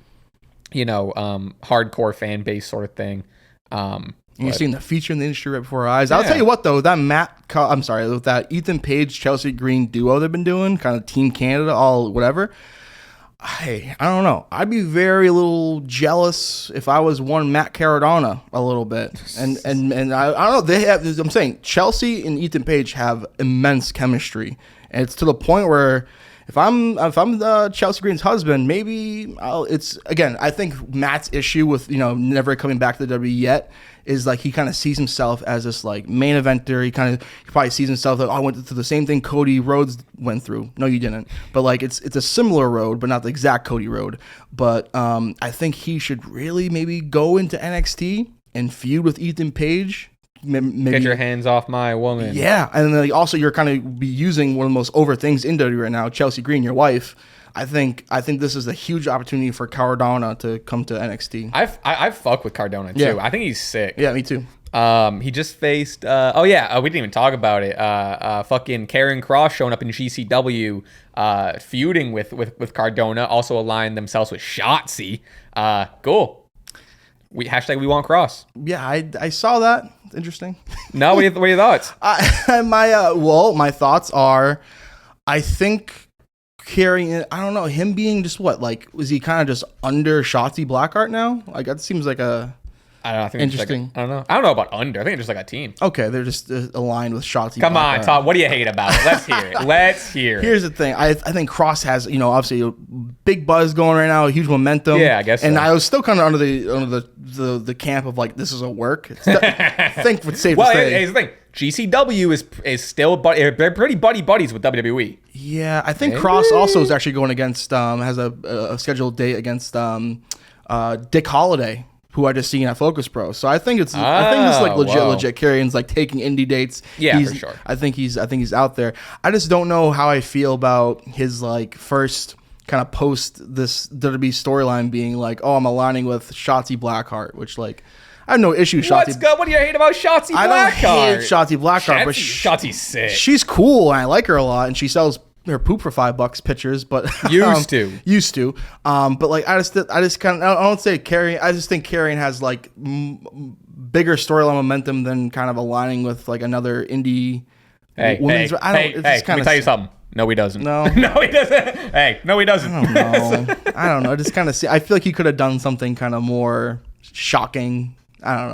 hardcore fan base sort of thing. You've seen the feature in the industry right before our eyes. Yeah. I'll tell you what, though, with that Ethan Page, Chelsea Green duo they've been doing, kind of Team Canada, all whatever. Hey, I don't know. I'd be very a little jealous if I was one Matt Cardona a little bit. And I don't know. I'm saying Chelsea and Ethan Page have immense chemistry, and it's to the point where if I'm Chelsea Green's husband, maybe I think Matt's issue with never coming back to the WWE yet is like he kind of sees himself as this like main eventer. He probably sees himself that I went through the same thing Cody Rhodes went through. No, you didn't. But like it's a similar road, but not the exact Cody road. But I think he should really maybe go into NXT and feud with Ethan Page. Maybe, get your hands off my woman. Yeah, and then also you're kind of be using one of the most over things in WWE right now, Chelsea Green, your wife. I think this is a huge opportunity for Cardona to come to NXT. I fuck with Cardona too. Yeah. I think he's sick. Yeah, me too. He just faced. We didn't even talk about it. Fucking Karrion Kross showing up in GCW, feuding with Cardona. Also aligned themselves with Shotzi. Cool. We want Cross. Yeah, I saw that. It's interesting. No, what are your thoughts? My thoughts are, I think Karrion, I don't know, him being just was he kind of just under Shotzi Blackheart now? Like that seems like a. I don't know. I think interesting. I don't know about under. I think it's just like a team. Okay, they're just aligned with Shotzi. Come on, Todd. What do you hate about it? Let's hear it. Here's the thing. I think Cross has obviously a big buzz going right now, a huge momentum. Yeah, I guess. So. And I was still kind of under the camp of like this is a work. I think it's safe to say. Here's the thing. GCW is still they're pretty buddies with WWE. Yeah, I think Cross also is actually going against has a scheduled date against Dick Holiday, who I just seen at Focus Pro. So I think it's like legit. Karrion's like taking indie dates. Yeah, for sure. I think he's out there. I just don't know how I feel about his like first kind of post this WWE storyline being like, oh, I'm aligning with Shotzi Blackheart, which like I have no issue. What's good? What do you hate about Shotzi Blackheart? I don't hate Shotzi Blackheart, but Shotzi's sick. She's cool and I like her a lot, and she sells her poop for $5 pictures, but used to. But like I just kind of I don't say Karrion. I just think Karrion has like bigger storyline momentum than kind of aligning with like another indie women's. Let me tell you something. No, he doesn't. No, no, he doesn't. Hey, no, he doesn't. I don't know. I just kind of see. I feel like he could have done something kind of more shocking. I don't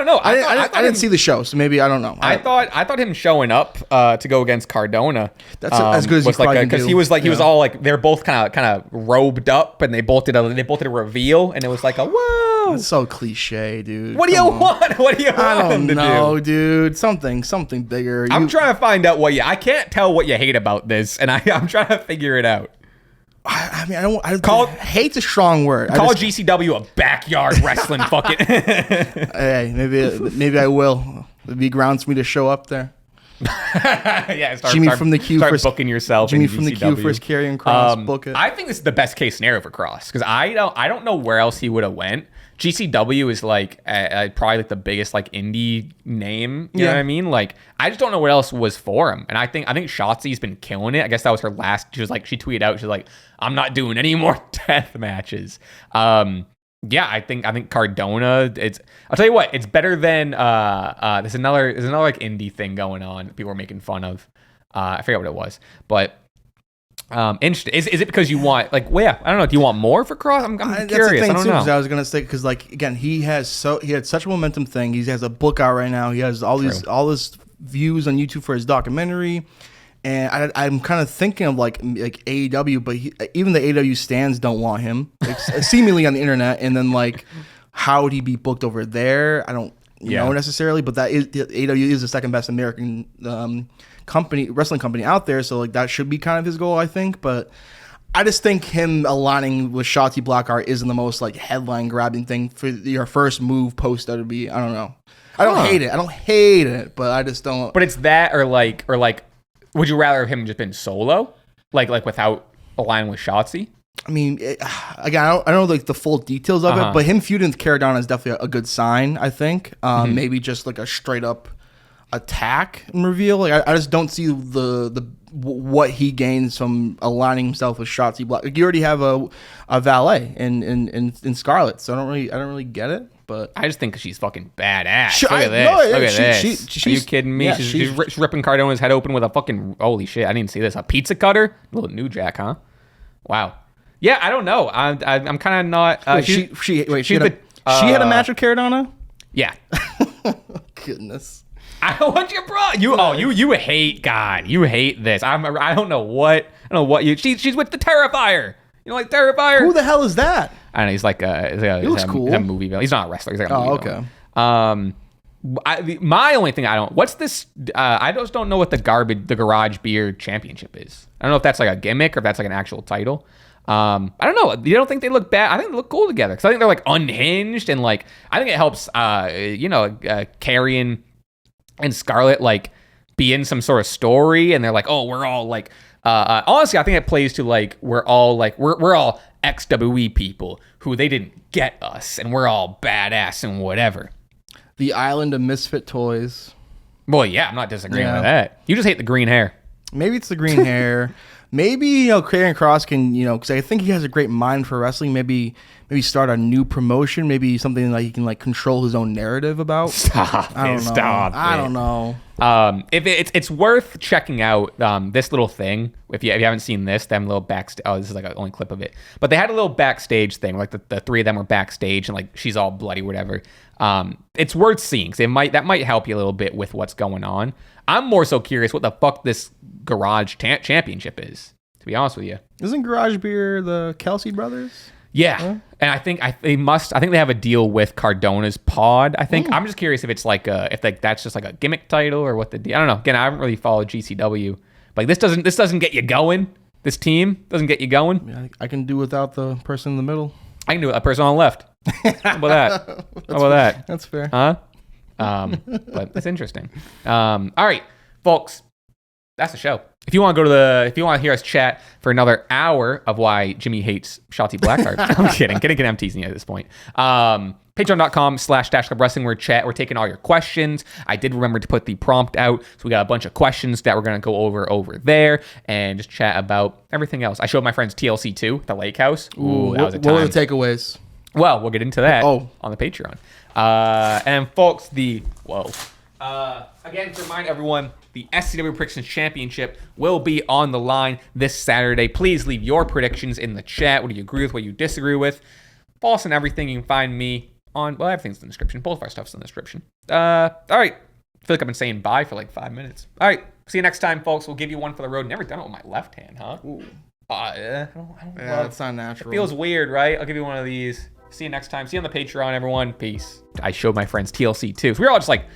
know. I didn't see the show, so maybe I don't know. I thought him showing up to go against Cardona. That's as good as was like because he was all like they're both kind of robed up, and they both did a reveal, and it was like a whoa. That's so cliche, dude. What do you want? What do you want? I don't know, dude. Something bigger. I'm trying to find out I can't tell what you hate about this, and I'm trying to figure it out. I mean, hate's a strong word. Call GCW a backyard wrestling fucking. Hey, maybe I will. It'd be grounds for me to show up there. Yeah, Jimmy from the queue start booking yourself. Jimmy from the queue first, Karrion Kross, book it. I think this is the best case scenario for Kross because I don't know where else he would have went. GCW is like probably like the biggest like indie name. You know what I mean? Like I just don't know what else was for him. And I think Shotzi's been killing it. I guess that was her last. She tweeted out. She's like, I'm not doing any more death matches. Yeah, I think Cardona. I'll tell you what, it's better than there's another like indie thing going on that people are making fun of. I forget what it was, but interesting. Is it because you want like? Well, yeah, I don't know. Do you want more for Cross? I'm curious. That's the thing I don't too, know. I was gonna say because like again, he had such a momentum thing. He has a book out right now. He has all this views on YouTube for his documentary. And I'm kind of thinking of like AEW, but even the AEW stands don't want him, seemingly on the internet. And then like, how would he be booked over there? I don't know necessarily, but AEW is the second best American wrestling company out there, so like that should be kind of his goal, I think. But I just think him aligning with Shotzi Blackheart isn't the most like headline grabbing thing for your first move post WWE. I don't know. I don't hate it, but I just don't. But it's that or like. Would you rather have him just been solo, like without aligning with Shotzi? I mean, again, I don't know like the full details of it, but him feuding with Cardona is definitely a good sign. I think maybe just like a straight up attack and reveal. Like I just don't see the what he gains from aligning himself with Shotzi Black. Like, you already have a valet in Scarlett, so I don't really get it. But I just think she's fucking badass. Look at this. Look at this. Are you kidding me? Yeah, she's ripping Cardona's head open with a fucking... Holy shit, I didn't see this. A pizza cutter? A little New Jack, huh? Wow. Yeah, I don't know. I'm kind of not... she had a match with Cardona? Yeah. Goodness. I don't want your bro. You hate God. You hate this. I don't know what you... She's with the Terrifier. You know, like Terrifier. Who the hell is that? I don't know. He's like he looks cool. He's a movie villain. He's not a wrestler. He's like a movie villain. My only thing what's this? I just don't know what the Garage Beer Championship is. I don't know if that's like a gimmick or if that's like an actual title. I don't know. You don't think they look bad? I think they look cool together because I think they're like unhinged and like I think it helps. Carrion and Scarlett like be in some sort of story and they're like, oh, we're all like. Honestly, I think it plays to like we're all XWE people who they didn't get us, and we're all badass and whatever. The island of misfit toys. Well, yeah, I'm not disagreeing with that. You just hate the green hair. Maybe it's the green hair. Maybe Karrion Kross can because I think he has a great mind for wrestling. Maybe start a new promotion. Maybe something like he can like control his own narrative about. I don't know. If it's worth checking out this little thing if you haven't seen them little backstage. Oh, this is like an only clip of it, but they had a little backstage thing like the three of them were backstage and like she's all bloody whatever. It's worth seeing because that might help you a little bit with what's going on. I'm more so curious what the fuck this Garage Championship is, to be honest with you. Isn't Garage Beer the Kelsey brothers? Yeah. Huh? And I think they have a deal with Cardona's pod. I think I'm just curious if it's like that's just like a gimmick title or what the deal. I don't know. Again, I haven't really followed GCW. Like this doesn't get you going. This team doesn't get you going. Yeah, I can do without the person in the middle. I can do it. A person on the left. How about that? How about that? That's fair. Huh? But it's interesting. All right, folks. That's the show. If you want to to hear us chat for another hour of why Jimmy hates Shotzi Blackheart. I'm kidding. I'm teasing you at this point. Patreon.com/Stache Club Wrestling. We're taking all your questions. I did remember to put the prompt out. So we got a bunch of questions that we're going to go over there and just chat about everything else. I showed my friends TLC 2, the Lake House. Ooh, that was a time. What were the takeaways? Well, we'll get into that on the Patreon. And folks, again, to remind everyone, the SCW Predictions Championship will be on the line this Saturday. Please leave your predictions in the chat. What do you agree with? What do you disagree with? Follow us on everything. You can find me on, everything's in the description. Both of our stuff's in the description. All right. I feel like I've been saying bye for like 5 minutes. All right. See you next time, folks. We'll give you one for the road. Never done it with my left hand, huh? Ooh. I don't that's not natural. It feels weird, right? I'll give you one of these. See you next time. See you on the Patreon, everyone. Peace. I showed my friends TLC too. So we were all just like,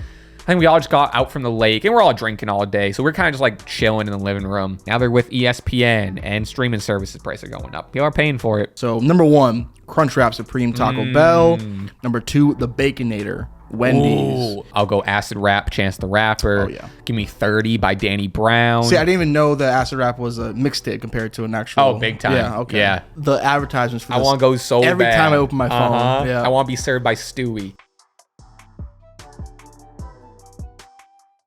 I think we all just got out from the lake and we're all drinking all day. So we're kind of just like chilling in the living room. Now they're with ESPN and streaming services prices are going up. People are paying for it. So number 1, Crunchwrap Supreme Taco Bell. Number 2, the Baconator. Wendy's. Ooh, I'll go Acid Rap, Chance the Rapper. Oh, yeah. Give me 30 by Danny Brown. See, I didn't even know that Acid Rap was a mixtape compared to an actual. Oh, big time. Yeah, okay. Yeah. The advertisements for this. I want to go so every bad. time I open my phone. Uh-huh. Yeah. I want to be served by Stewie.